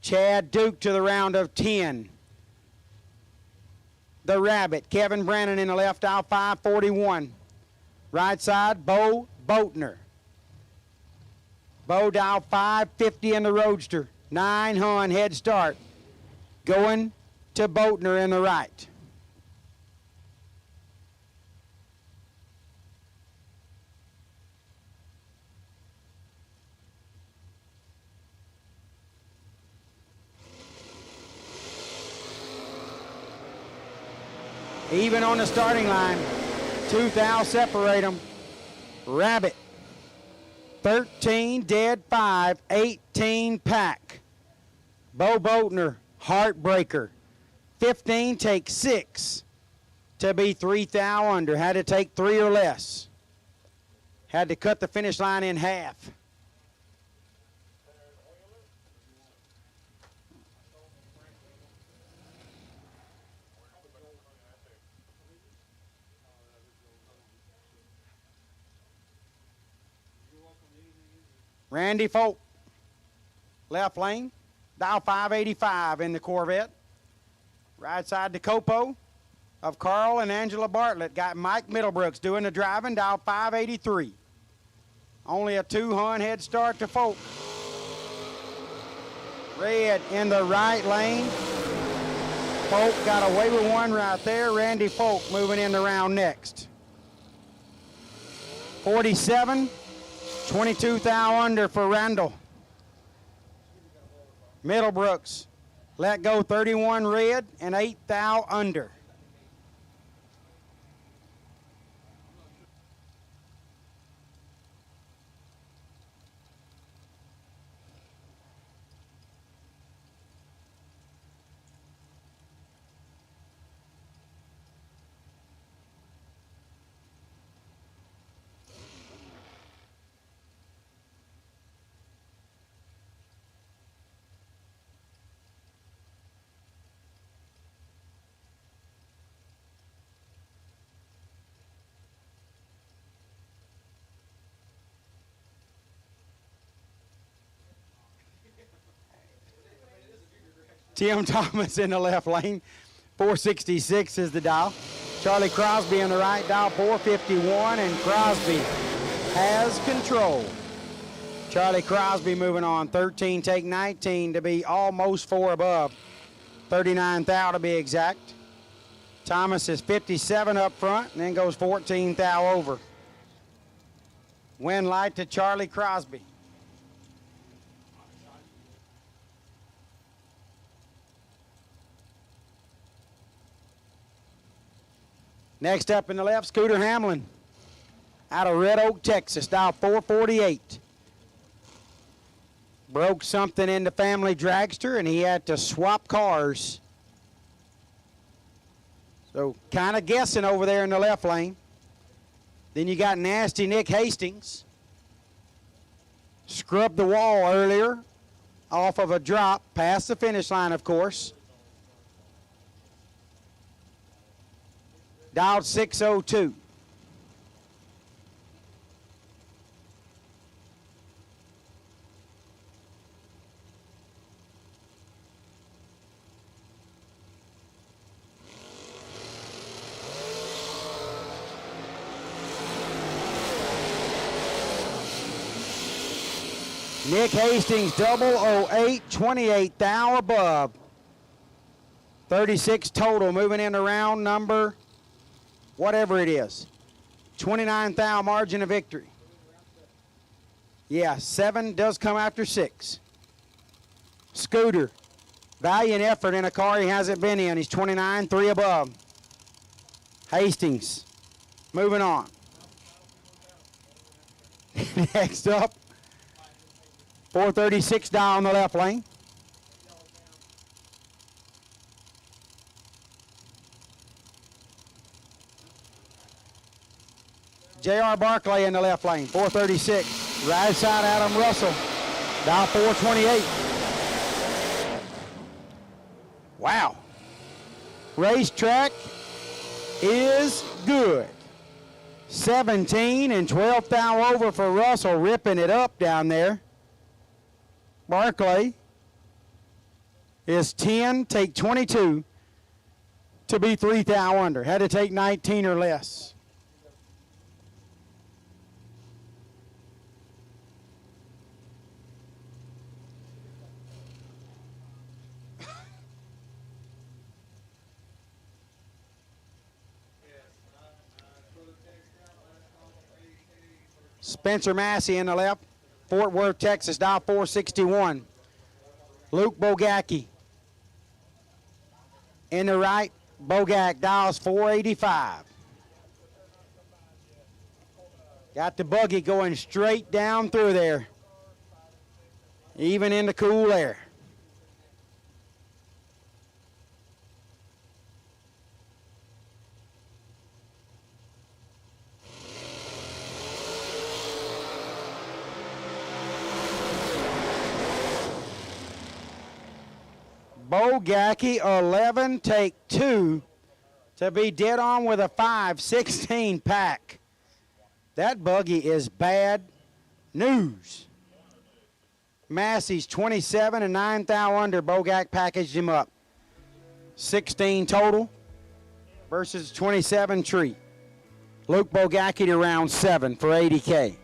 Chad Duke to the round of 10. The Rabbit, Kevin Brannon in the left aisle, 541. Right side, Bo Boatner. Bo dial 550 in the Roadster. 9 hun head start. Going to Boatner in the right. Even on the starting line. 2 thou separate them. Rabbit. 13 dead 5, 18 pack. Bo Boatner, heartbreaker. 15 takes 6 to be 3 thou under. Had to take 3 or less. Had to cut the finish line in half. Randy Folk, left lane. dial 585 in the Corvette. Right side to Copo of Carl and Angela Bartlett. Got Mike Middlebrooks doing the driving, dial 583. Only a 200 head start to Folk. Red in the right lane. Folk got away with one right there. Randy Folk moving in the round next. 47, 22 thou under for Randall. Middlebrooks let go 31 red and 8 thou under. Tim Thomas in the left lane. 466 is the dial. Charlie Crosby in the right, dial 451, and Crosby has control. Charlie Crosby moving on. 13 take 19 to be almost 4 above. 39 thou to be exact. Thomas is 57 up front and then goes 14 thou over. Win light to Charlie Crosby. Next up in the left, Scooter Hamlin out of Red Oak, Texas, dial 448. Broke something in the family dragster and he had to swap cars. So kind of guessing over there in the left lane. Then you got nasty Nick Hastings. Scrubbed the wall earlier off of a drop, past the finish line, of course. Dialed 602. Nick Hastings, 008, 28 thou above. 36 total, moving into round number, whatever it is. 29 thou margin of victory. Yeah, 7 does come after 6. Scooter, valiant effort in a car he hasn't been in. He's 29, 3 above. Hastings, moving on. Next up, 436 down the left lane. J.R. Barclay in the left lane, 436. Right side, Adam Russell, down 428. Wow. Racetrack is good. 17 and 12 thou over for Russell, ripping it up down there. Barclay is 10, take 22 to be 3 thou under. Had to take 19 or less. Spencer Massey in the left, Fort Worth, Texas, dial 461. Luke Bogacki in the right, Bogak dials 485. Got the buggy going straight down through there, even in the cool air. Bogacki, 11, take 2 to be dead on with a 5-16 pack. That buggy is bad news. Massey's 27 and 9 thou under. Bogak packaged him up. 16 total versus 27 tree. Luke Bogacki to round 7 for $80K.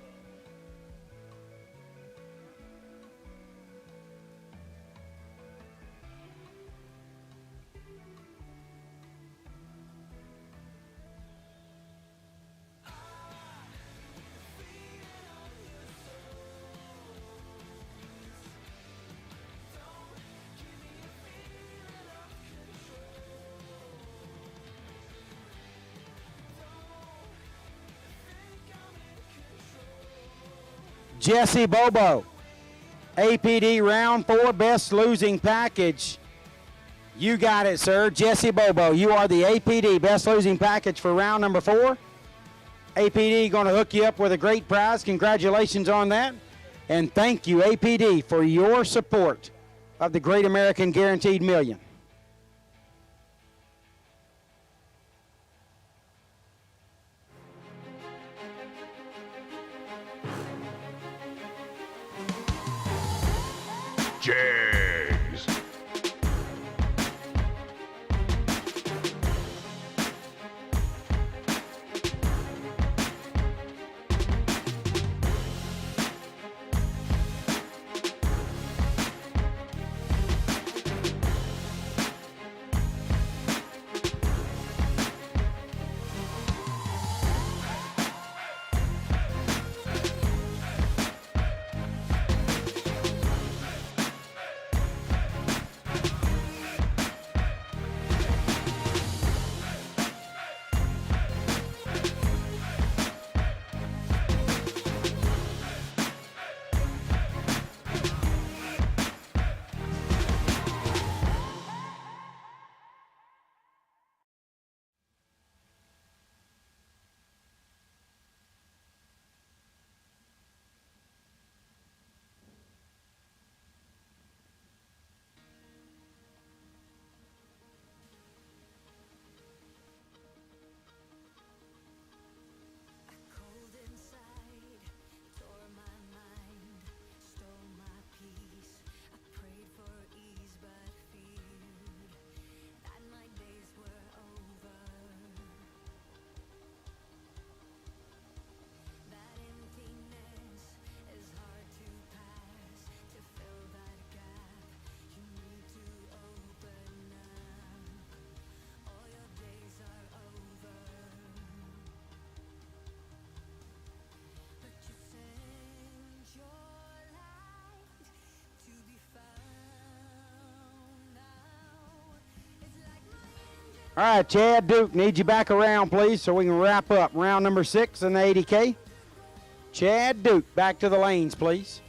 Jesse Bobo, APD round 4, best losing package. You got it, sir. Jesse Bobo, you are the APD best losing package for round number 4. APD going to hook you up with a great prize. Congratulations on that. And thank you, APD, for your support of the Great American Guaranteed Million. Jags. All right, Chad Duke, need you back around, please, so we can wrap up round number 6 in the 80K. Chad Duke, back to the lanes, please.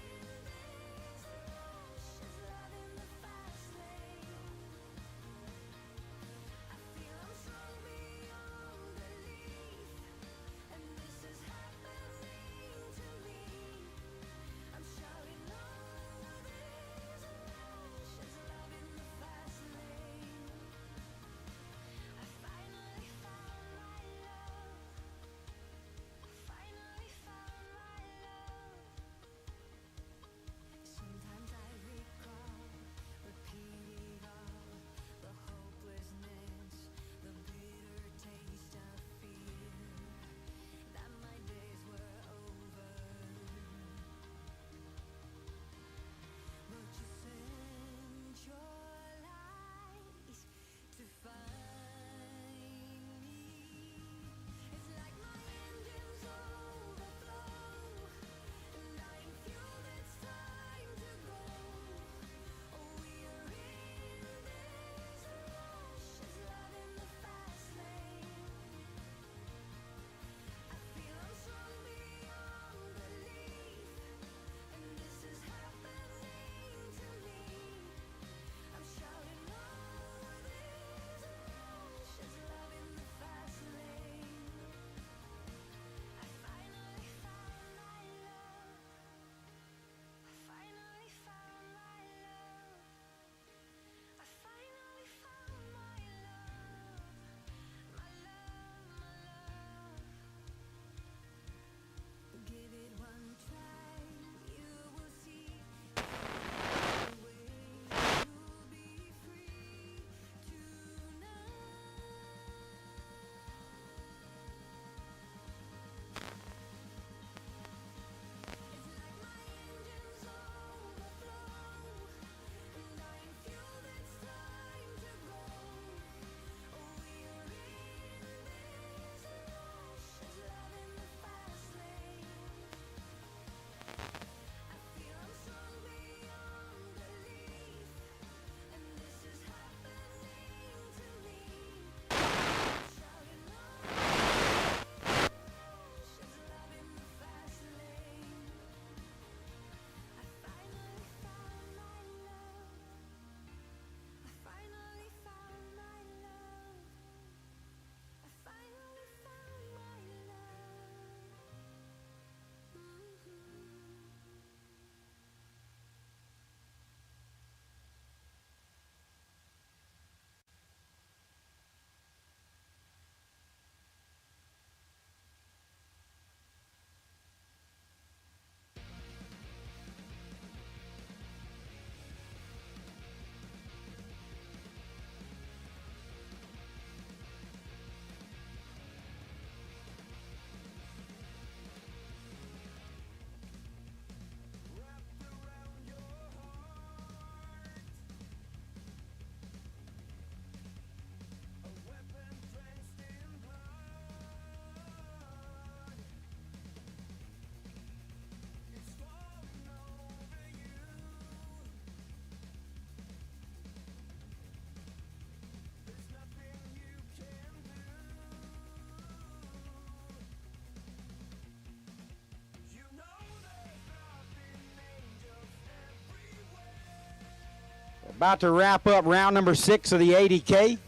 About to wrap up round number 6 of the 80K.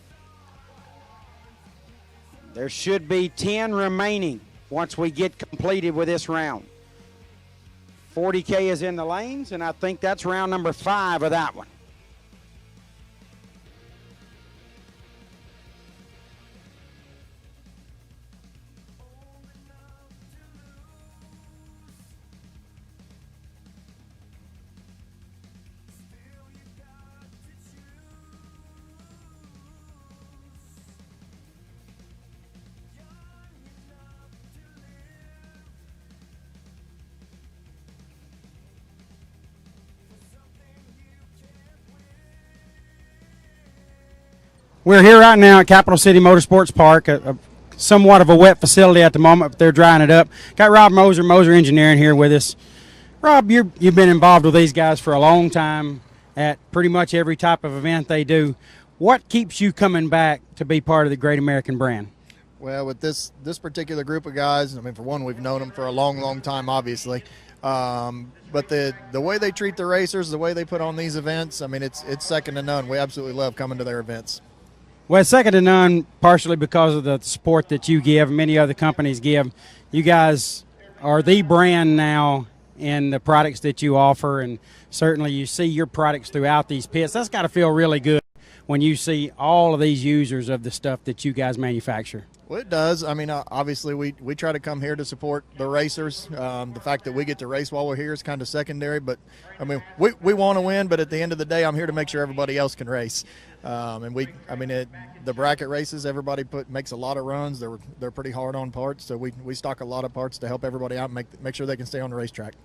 There should be 10 remaining once we get completed with this round. 40K is in the lanes, and I think that's round number 5 of that one. We're here right now at Capital City Motorsports Park, somewhat of a wet facility at the moment, but they're drying it up. Got Rob Moser Engineering here with us. Rob, you've been involved with these guys for a long time at pretty much every type of event they do. What keeps you coming back to be part of the Great American brand? Well, with this particular group of guys, I mean, for one, we've known them for a long time, obviously. But the way they treat the racers, the way they put on these events, I mean, it's second to none. We absolutely love coming to their events. Well, it's second to none partially because of the support that you give, many other companies give. You guys are the brand now in the products that you offer, and certainly you see your products throughout these pits. That's got to feel really good when you see all of these users of the stuff that you guys manufacture. Well, it does. I mean, obviously, we try to come here to support the racers. The fact that we get to race while we're here is kind of secondary, but, I mean, we want to win, but at the end of the day, I'm here to make sure everybody else can race. The bracket races, everybody makes a lot of runs. They're pretty hard on parts, so we stock a lot of parts to help everybody out and make sure they can stay on the racetrack.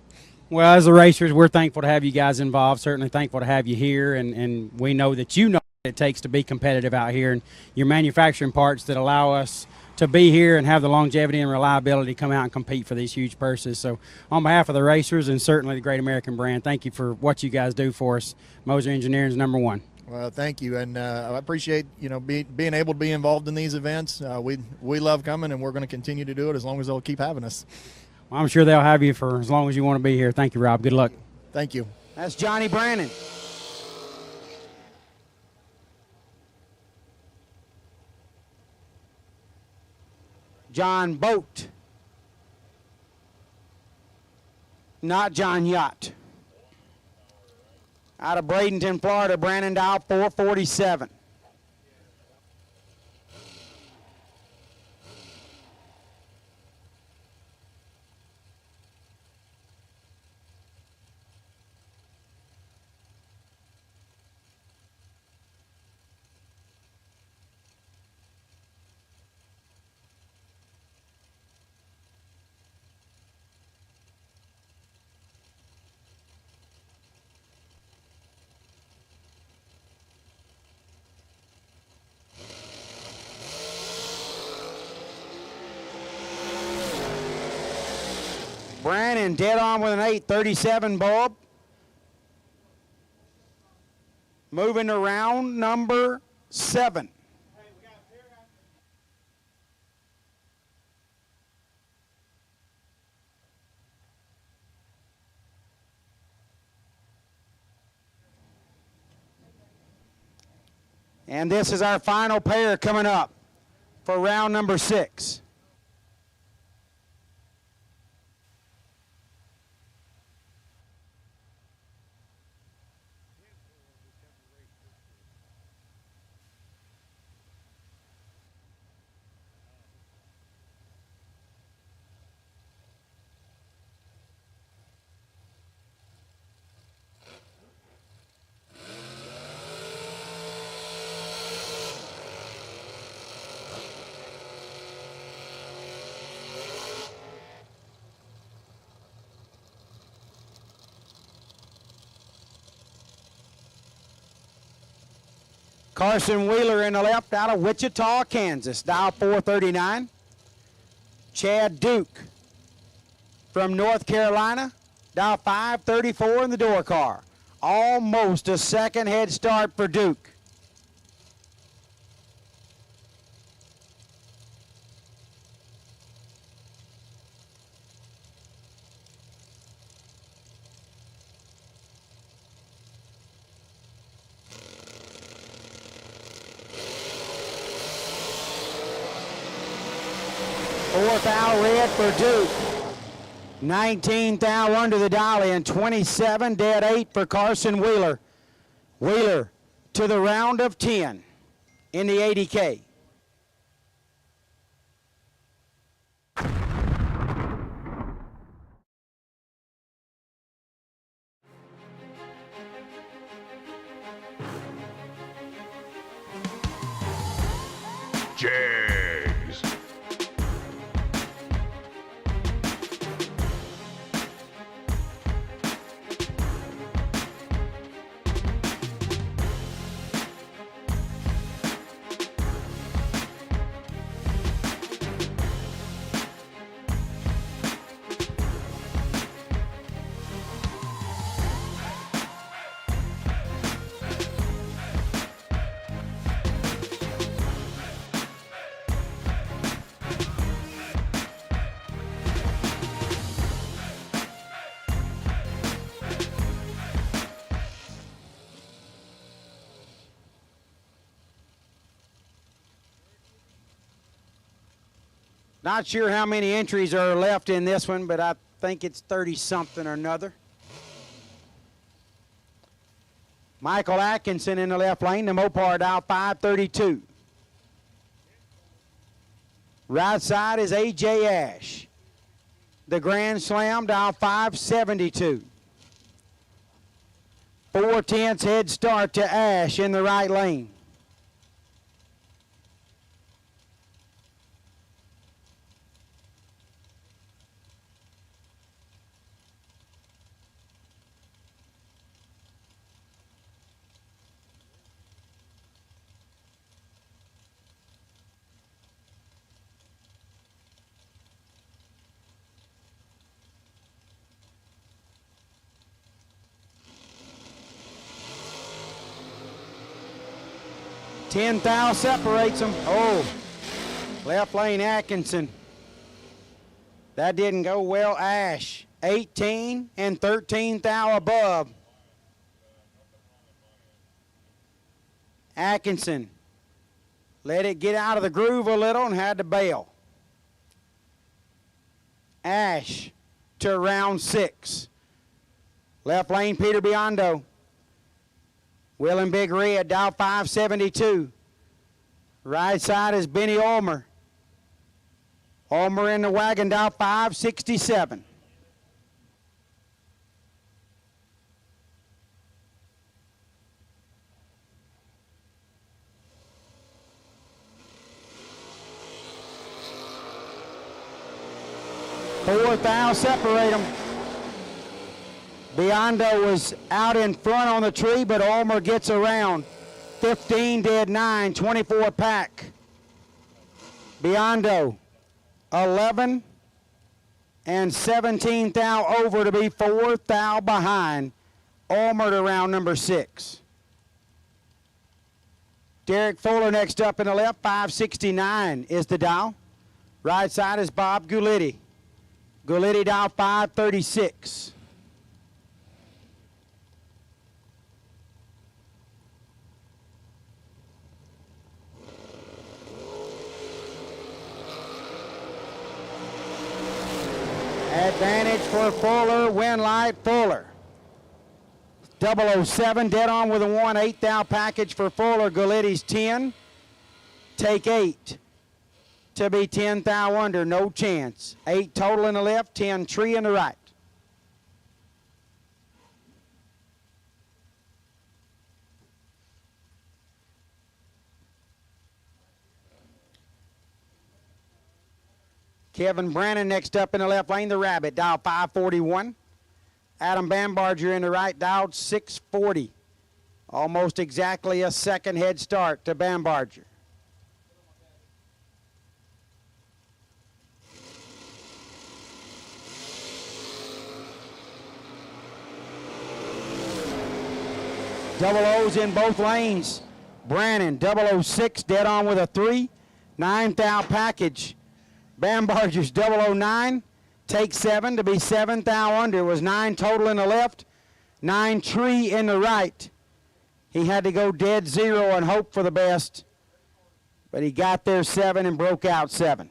Well, as the racers, we're thankful to have you guys involved, certainly thankful to have you here, and we know that you know what it takes to be competitive out here, and you're manufacturing parts that allow us to be here and have the longevity and reliability to come out and compete for these huge purses. So on behalf of the racers and certainly the Great American brand, thank you for what you guys do for us. Moser Engineering is number one. Well, thank you, and I appreciate being able to be involved in these events. We love coming, and we're going to continue to do it as long as they'll keep having us. Well, I'm sure they'll have you for as long as you want to be here. Thank you, Rob. Good luck. Thank you. That's Johnny Brannon. John Boat. Not John Yacht. Out of Bradenton, Florida, Brandon Dow, 447. Brannon dead on with an 837 bulb. Moving to round number 7. And this is our final pair coming up for round number 6. Carson Wheeler in the left out of Wichita, Kansas, dial 439. Chad Duke from North Carolina, dial 534 in the door car. Almost a second head start for Duke. 4 thou red for Duke. 19 thou under the dolly and 27 dead 8 for Carson Wheeler. Wheeler to the round of 10 in the 80K. Jags. Not sure how many entries are left in this one, but I think it's 30-something or another. Michael Atkinson in the left lane, the Mopar dial 532. Right side is A.J. Ash. The Grand Slam dial 572. 4/10 head start to Ash in the right lane. Ten thou separates them. Oh, left lane Atkinson. That didn't go well. Ash, 18 and 13 thou above. Atkinson let it get out of the groove a little and had to bail. Ash to round 6. Left lane Peter Biondo. Will and Big Red, dial 572. Right side is Benny Ulmer. Ulmer in the wagon, dial 567. Fourth thou separate them. Biondo was out in front on the tree, but Ulmer gets around. 15 dead 9, 24 pack. Biondo, 11 and 17 thou over to be 4 thou behind. Ulmer to round number 6. Derek Fuller next up in the left, 569 is the dial. Right side is Bob Gulitti. Gulitti dial 536. Advantage for Fuller, win light Fuller. 007 dead on with a 1, 8 thou package for Fuller. Gulitti's 10. Take 8 to be 10 thou under, no chance. 8 total in the left, 10 tree in the right. Kevin Brannon next up in the left lane, the Rabbit, dial 541. Adam Bambarger in the right, dialed 640. Almost exactly a second head start to Bambarger. Double O's in both lanes. Brannon, 006, dead on with a 3. 9 thou package. Bambarger's 009, take 7 to be 7 thou under. Was 9 total in the left, 9 tree in the right. He had to go dead 0 and hope for the best, but he got there 7 and broke out 7.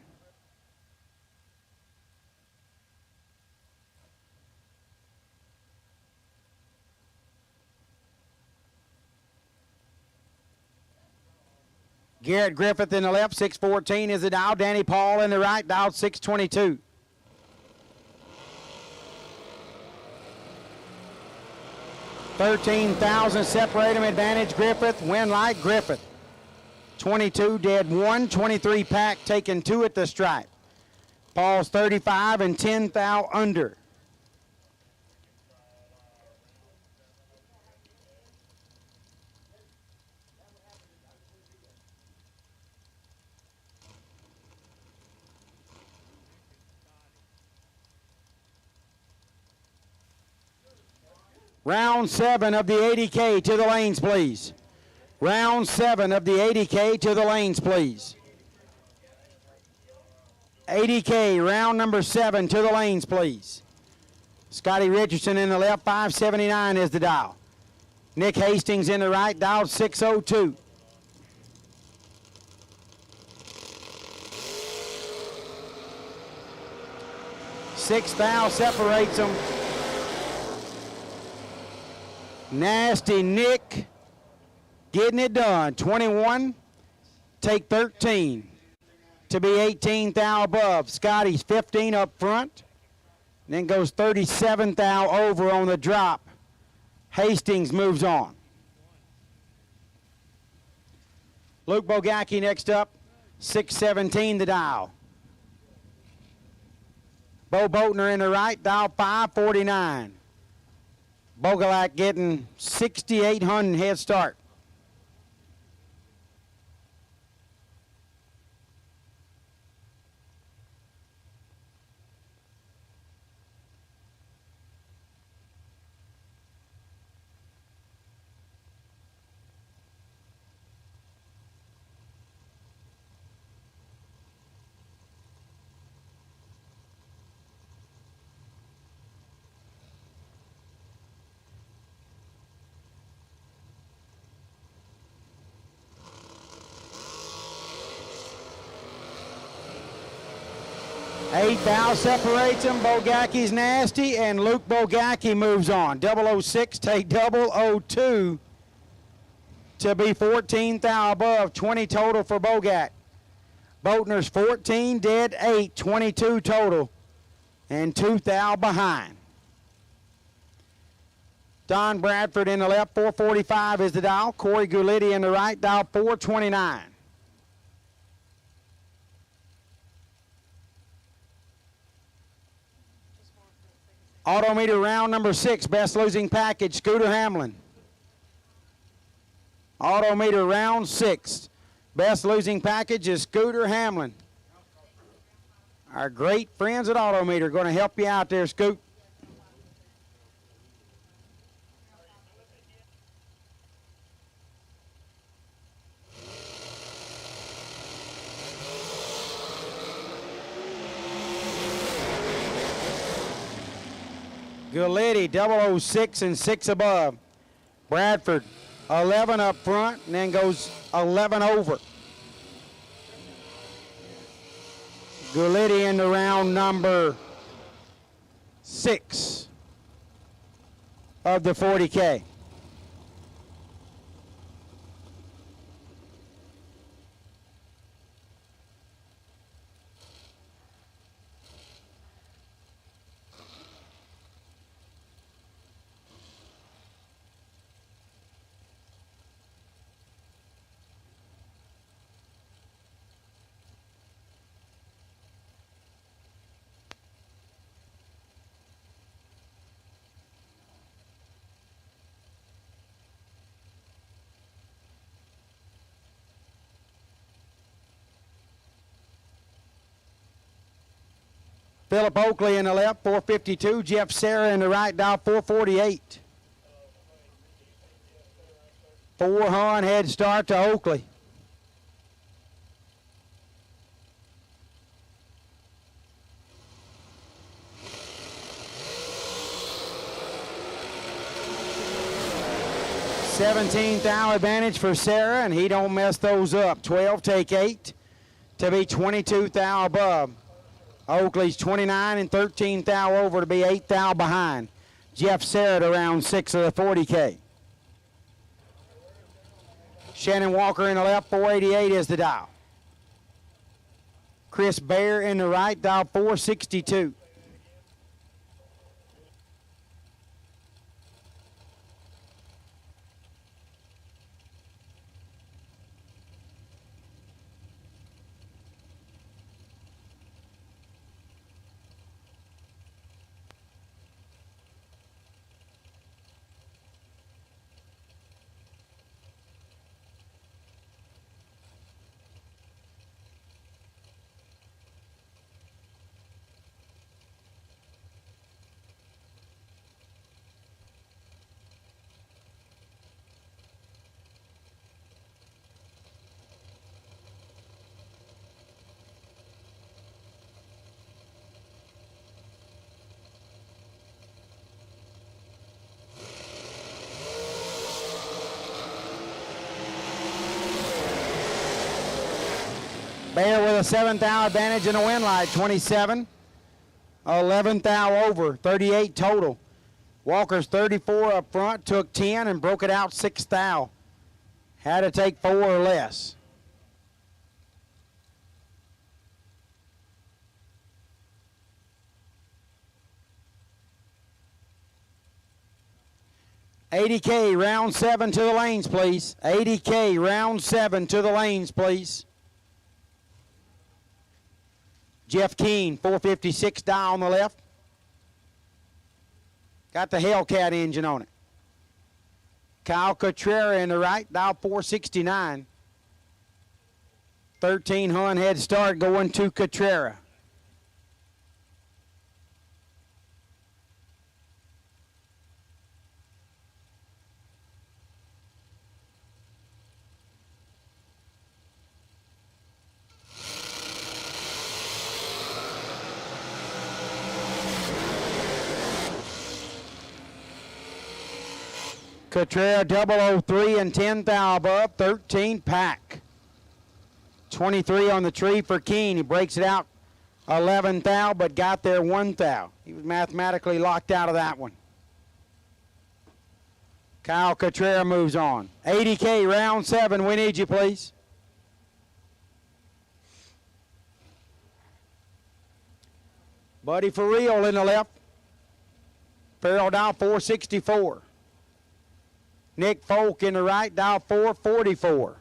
Garrett Griffith in the left, 614 is the dial. Danny Paul in the right, dial 622. $13,000 separate them. Advantage Griffith. Win like Griffith. 22 dead 1. 23 pack taking 2 at the stripe. Paul's 35 and 10 thou under. Round 7 of the 80K to the lanes, please. Round 7 of the 80K to the lanes, please. 80K, round number 7 to the lanes, please. Scotty Richardson in the left, 579 is the dial. Nick Hastings in the right, dial 602. Six thou separates them. Nasty Nick getting it done. 21, take 13 to be 18 thou above. Scotty's 15 up front, then goes 37 thou over on the drop. Hastings moves on. Luke Bogacki next up, 617 the dial. Bo Boatner in the right, dial 549. Bogalak getting 6,800 head start. Eight thou separates them. Bogacki's nasty, and Luke Bogacki moves on. 006 take 002 to be 14 thou above. 20 total for Bogack. Boatner's 14, dead 8, 22 total, and 2 thou behind. Don Bradford in the left, 445 is the dial. Corey Gulitti in the right, dial 429. Autometer round number 6, best losing package, Scooter Hamlin. Autometer round 6, best losing package is Scooter Hamlin. Our great friends at Autometer are going to help you out there, Scoot. Gulitti, 006 and 6 above. Bradford, 11 up front, and then goes 11 over. Gulitti in the round number 6 of the 40K. Philip Oakley in the left, 452. Jeff Serra in the right, dial 448. 400 head start to Oakley. $17 thou advantage for Serra, and he don't mess those up. 12 take 8 to be 22 thou above. Oakley's 29 and 13 thou over to be 8 thou behind. Jeff Serra to round 6 of the 40K. Shannon Walker in the left, 488 is the dial. Chris Bear in the right, dial 462. Bear with a 7th thou advantage in the wind light, 27. 11th thou over, 38 total. Walker's 34 up front, took 10 and broke it out 6th thou. Had to take 4 or less. $80K, round 7 to the lanes, please. $80K, round 7 to the lanes, please. Jeff Keene, 456 dial on the left. Got the Hellcat engine on it. Kyle Cotrera in the right, dial 469. 13 Hun head start going to Cotrera. Cotrera 003 and 10 thou above, 13 pack. 23 on the tree for Keene. He breaks it out 11 thou, but got there 1 thou. He was mathematically locked out of that one. Kyle Cotrera moves on. $80K, round 7. We need you, please. Buddy for real in the left. Farrell down 464. Nick Folk in the right, dial 444.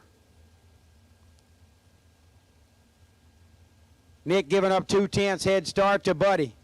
Nick giving up 2/10 head start to Buddy.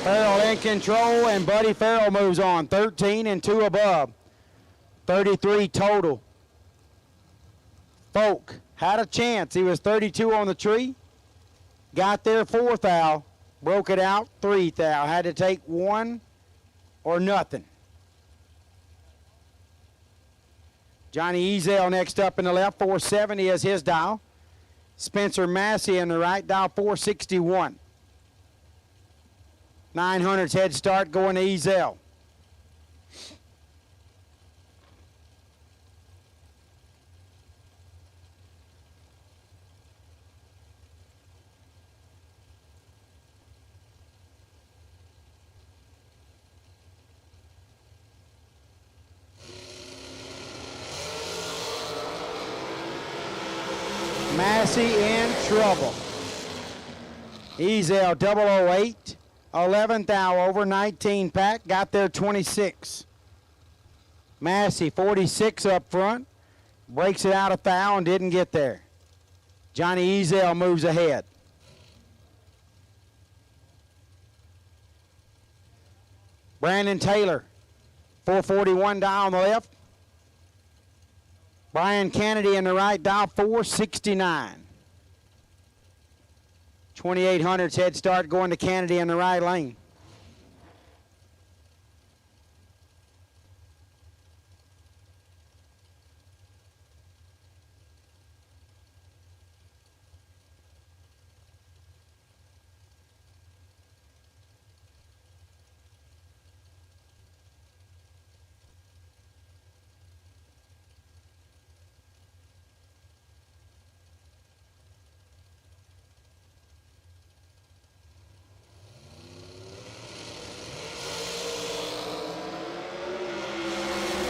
Farrell in control, and Buddy Farrell moves on. 13 and 2 above. 33 total. Folk had a chance. He was 32 on the tree. Got there 4 thou. Broke it out 3 thou. Had to take 1 or nothing. Johnny Ezel next up in the left. 470 is his dial. Spencer Massey in the right, dial 461. 900's head start going to Ezel. Massey in trouble. Ezel 008. 11 thou over, 19 pack, got there 26. Massey 46 up front, breaks it out a thou and didn't get there. Johnny Ezel moves ahead. Brandon Taylor, 441 dial on the left. Brian Kennedy in the right, dial 469. 2800's head start going to Kennedy in the right lane.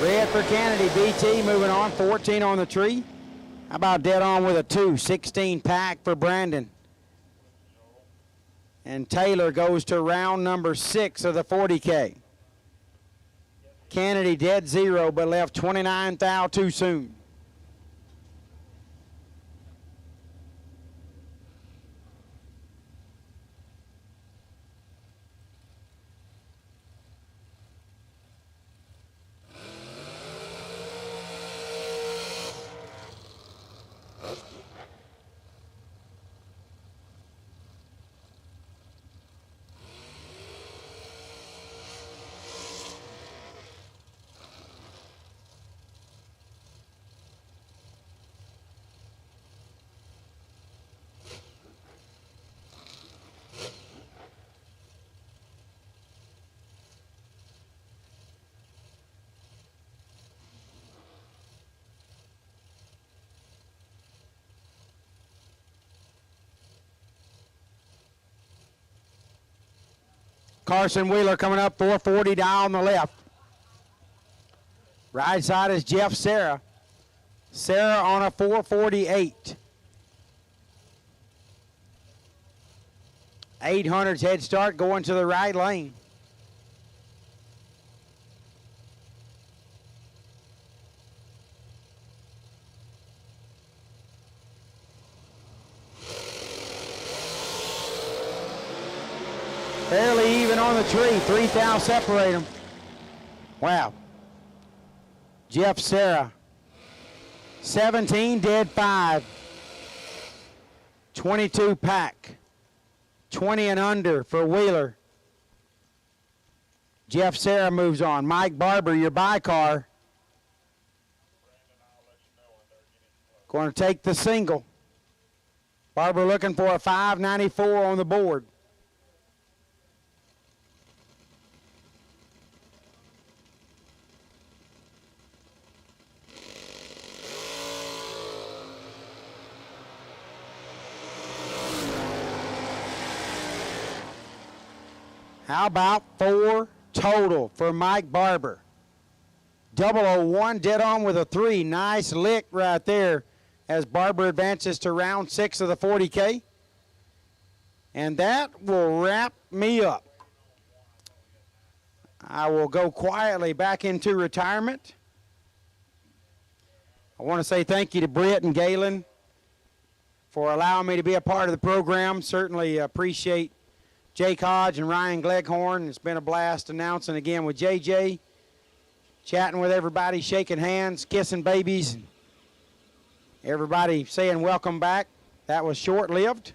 Red for Kennedy. BT moving on. 14 on the tree. How about dead on with a 2? 16 pack for Brandon. And Taylor goes to round number 6 of the 40K. Kennedy dead 0, but left 29 thou too soon. Carson Wheeler coming up, 440 down the left. Right side is Jeff Serra. Serra on a 448. 800's head start going to the right lane. Fairly even on the tree. 3 thou separate them. Wow. Jeff Serra. 17 dead 5. 22 pack. 20 and under for Wheeler. Jeff Serra moves on. Mike Barber, your buy car. Going to take the single. Barber looking for a 594 on the board. How about 4 total for Mike Barber? 001 dead on with a 3. Nice lick right there as Barber advances to round 6 of the 40K. And that will wrap me up. I will go quietly back into retirement. I want to say thank you to Britt and Galen for allowing me to be a part of the program. Certainly appreciate Jake Hodge and Ryan Gleghorn. It's been a blast announcing again with JJ, chatting with everybody, shaking hands, kissing babies, and everybody saying welcome back. That was short-lived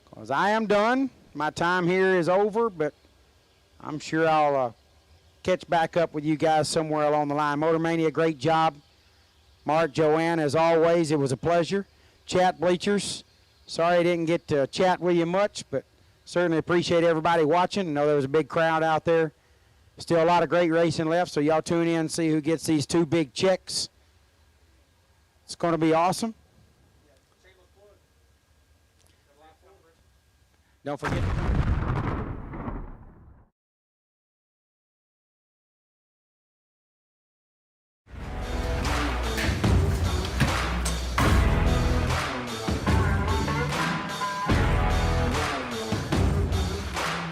because I am done. My time here is over, but I'm sure I'll catch back up with you guys somewhere along the line. Motor Mania, great job. Mark, Joanne, as always, it was a pleasure. Chat Bleachers, sorry I didn't get to chat with you much, but certainly appreciate everybody watching. I know there was a big crowd out there. Still a lot of great racing left, so y'all tune in and see who gets these 2 big checks. It's going to be awesome. Don't forget.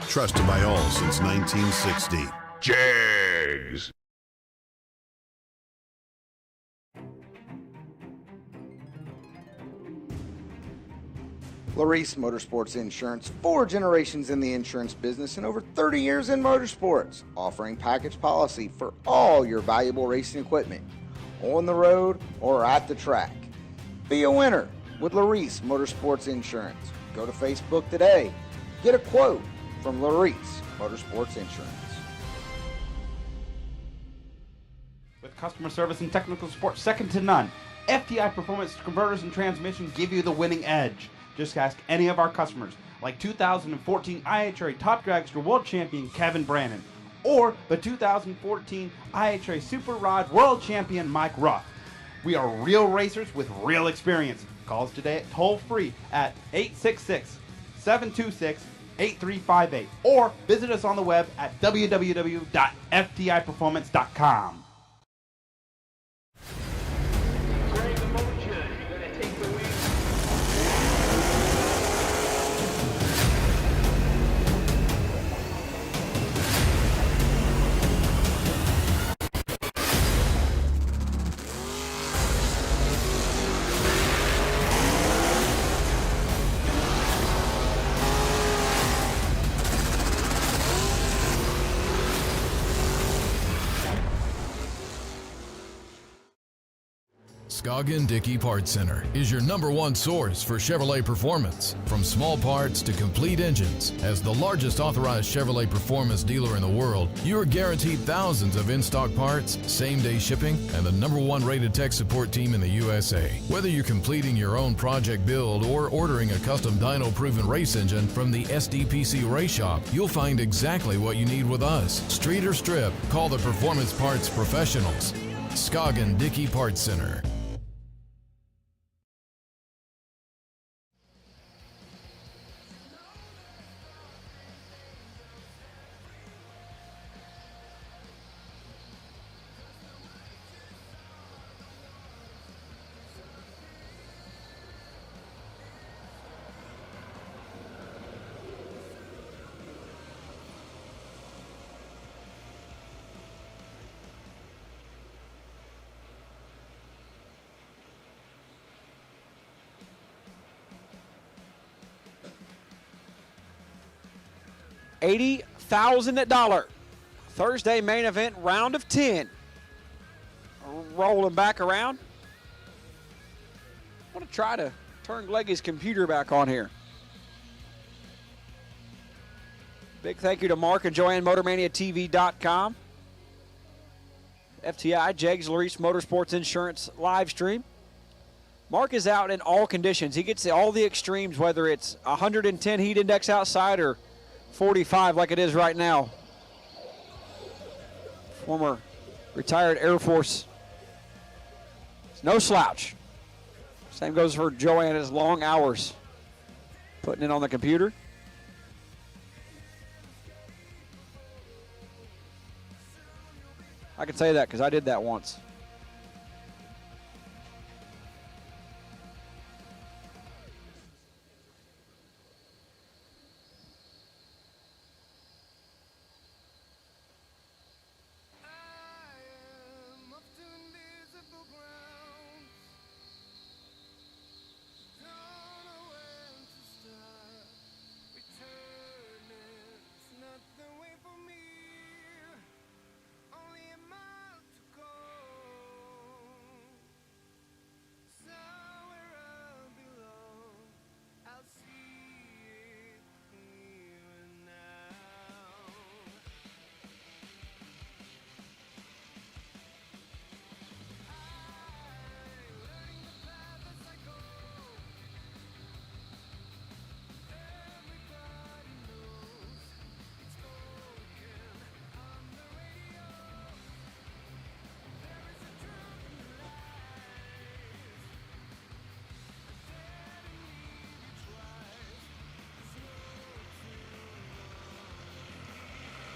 Trusted by all since 1960. Jags. Larice Motorsports Insurance, 4 generations in the insurance business and over 30 years in motorsports, offering package policy for all your valuable racing equipment, on the road or at the track. Be a winner with Larice Motorsports Insurance. Go to Facebook today. Get a quote from Larice Motorsports Insurance. With customer service and technical support second to none, FTI Performance Converters and Transmission give you the winning edge. Just ask any of our customers, like 2014 IHRA Top Dragster World Champion Kevin Brannon, or the 2014 IHRA Super Rod World Champion Mike Roth. We are real racers with real experience. Call us today at toll-free at 866-726-8358, or visit us on the web at www.ftiperformance.com. Scoggin-Dickey Parts Center is your #1 source for Chevrolet performance. From small parts to complete engines, as the largest authorized Chevrolet performance dealer in the world, you are guaranteed thousands of in-stock parts, same-day shipping, and the #1 rated tech support team in the USA. Whether you're completing your own project build or ordering a custom dyno-proven race engine from the SDPC Race Shop, you'll find exactly what you need with us. Street or strip, call the Performance Parts Professionals. Scoggin-Dickey Parts Center. $80,000 Thursday main event, round of 10. Rolling back around. I want to try to turn Gleggy's computer back on here. Big thank you to Mark and Joanne, MotorManiaTV.com. FTI, Jegs Larice Motorsports Insurance live stream. Mark is out in all conditions. He gets all the extremes, whether it's 110 heat index outside or 45 like it is right now. Former retired Air Force. It's no slouch. Same goes for Joanne, his long hours putting it on the computer. I can say that because I did that once.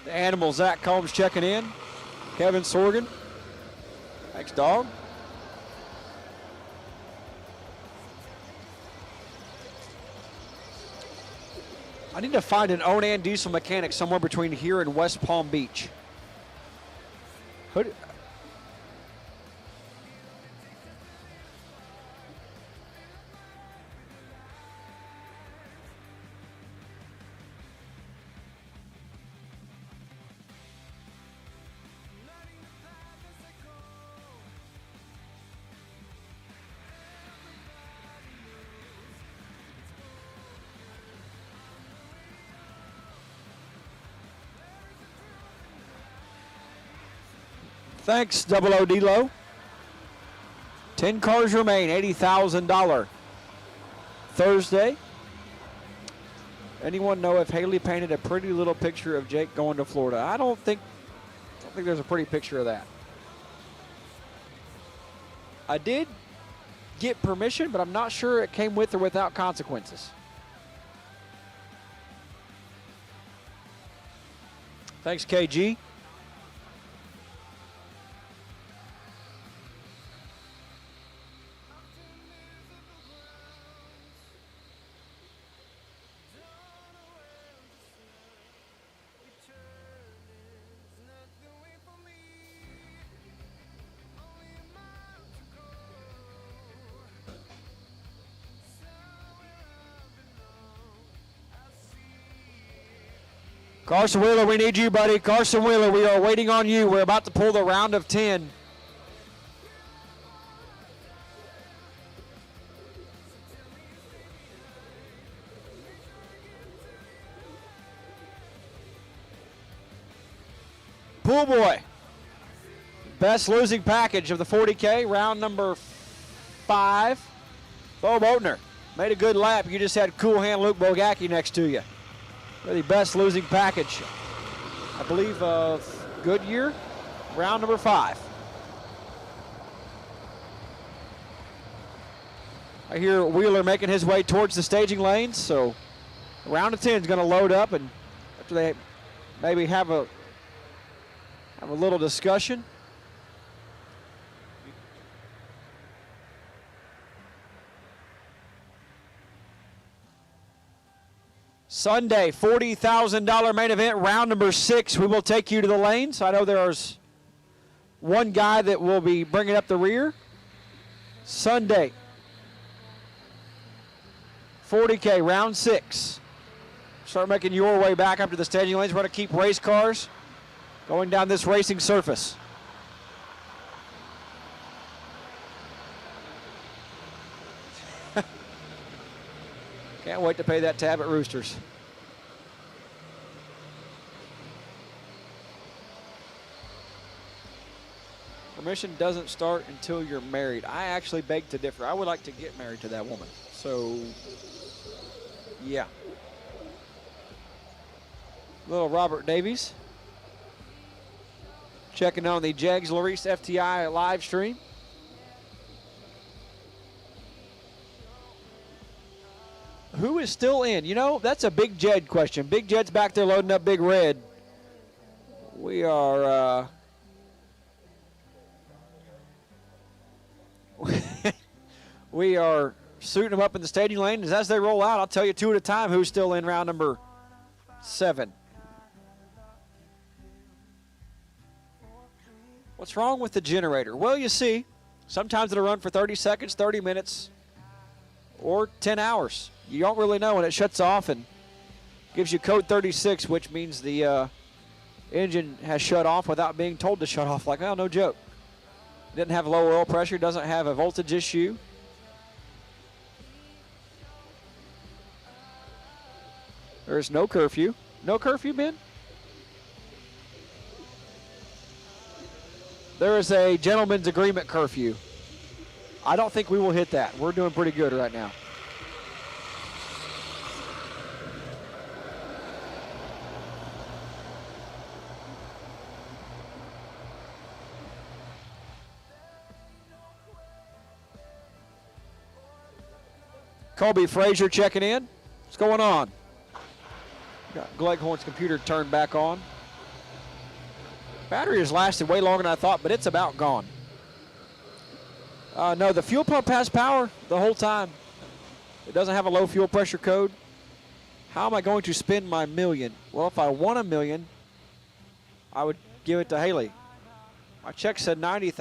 The Animal, Zach Combs checking in. Kevin Sorgan. Thanks, dog. I need to find an Onan diesel mechanic somewhere between here and West Palm Beach. Thanks, Double O D-Lo. 10 cars remain, $80,000 Thursday. Anyone know if Haley painted a pretty little picture of Jake going to Florida? I don't think there's a pretty picture of that. I did get permission, but I'm not sure it came with or without consequences. Thanks, KG. Carson Wheeler, we need you, buddy. Carson Wheeler, we are waiting on you. We're about to pull the round of 10. Pool boy. Best losing package of the 40K, round number 5. Bo Boatner made a good lap. You just had Cool Hand Luke Bogacki next to you. Really best losing package, I believe, of Goodyear, round number 5. I hear Wheeler making his way towards the staging lanes, so round of 10 is going to load up, and after they maybe have a little discussion. Sunday, $40,000 main event, round number 6. We will take you to the lanes. I know there's one guy that will be bringing up the rear. Sunday, 40K, round 6. Start making your way back up to the staging lanes. We're going to keep race cars going down this racing surface. Can't wait to pay that tab at Roosters. Permission doesn't start until you're married. I actually beg to differ. I would like to get married to that woman. So, yeah. Little Robert Davies checking on the Jegs Larice FTI live stream. Who is still in? You know, that's a Big Jed question. Big Jed's back there loading up Big Red. We are we are suiting them up in the staging lane. As they roll out, I'll tell you 2 at a time who's still in round number 7. What's wrong with the generator? Well, you see, sometimes it'll run for 30 seconds, 30 minutes, or 10 hours. You don't really know when it shuts off and gives you code 36, which means the engine has shut off without being told to shut off. Like, oh, no joke. Didn't have low oil pressure, doesn't have a voltage issue. There's no curfew. No curfew, Ben? There is a gentleman's agreement curfew. I don't think we will hit that. We're doing pretty good right now. Colby Frazier checking in. What's going on? Got Gleghorn's computer turned back on. Battery has lasted way longer than I thought, but it's about gone. No, the fuel pump has power the whole time. It doesn't have a low fuel pressure code. How am I going to spend my million? Well, if I won $1 million, I would give it to Haley. My check said $90,000.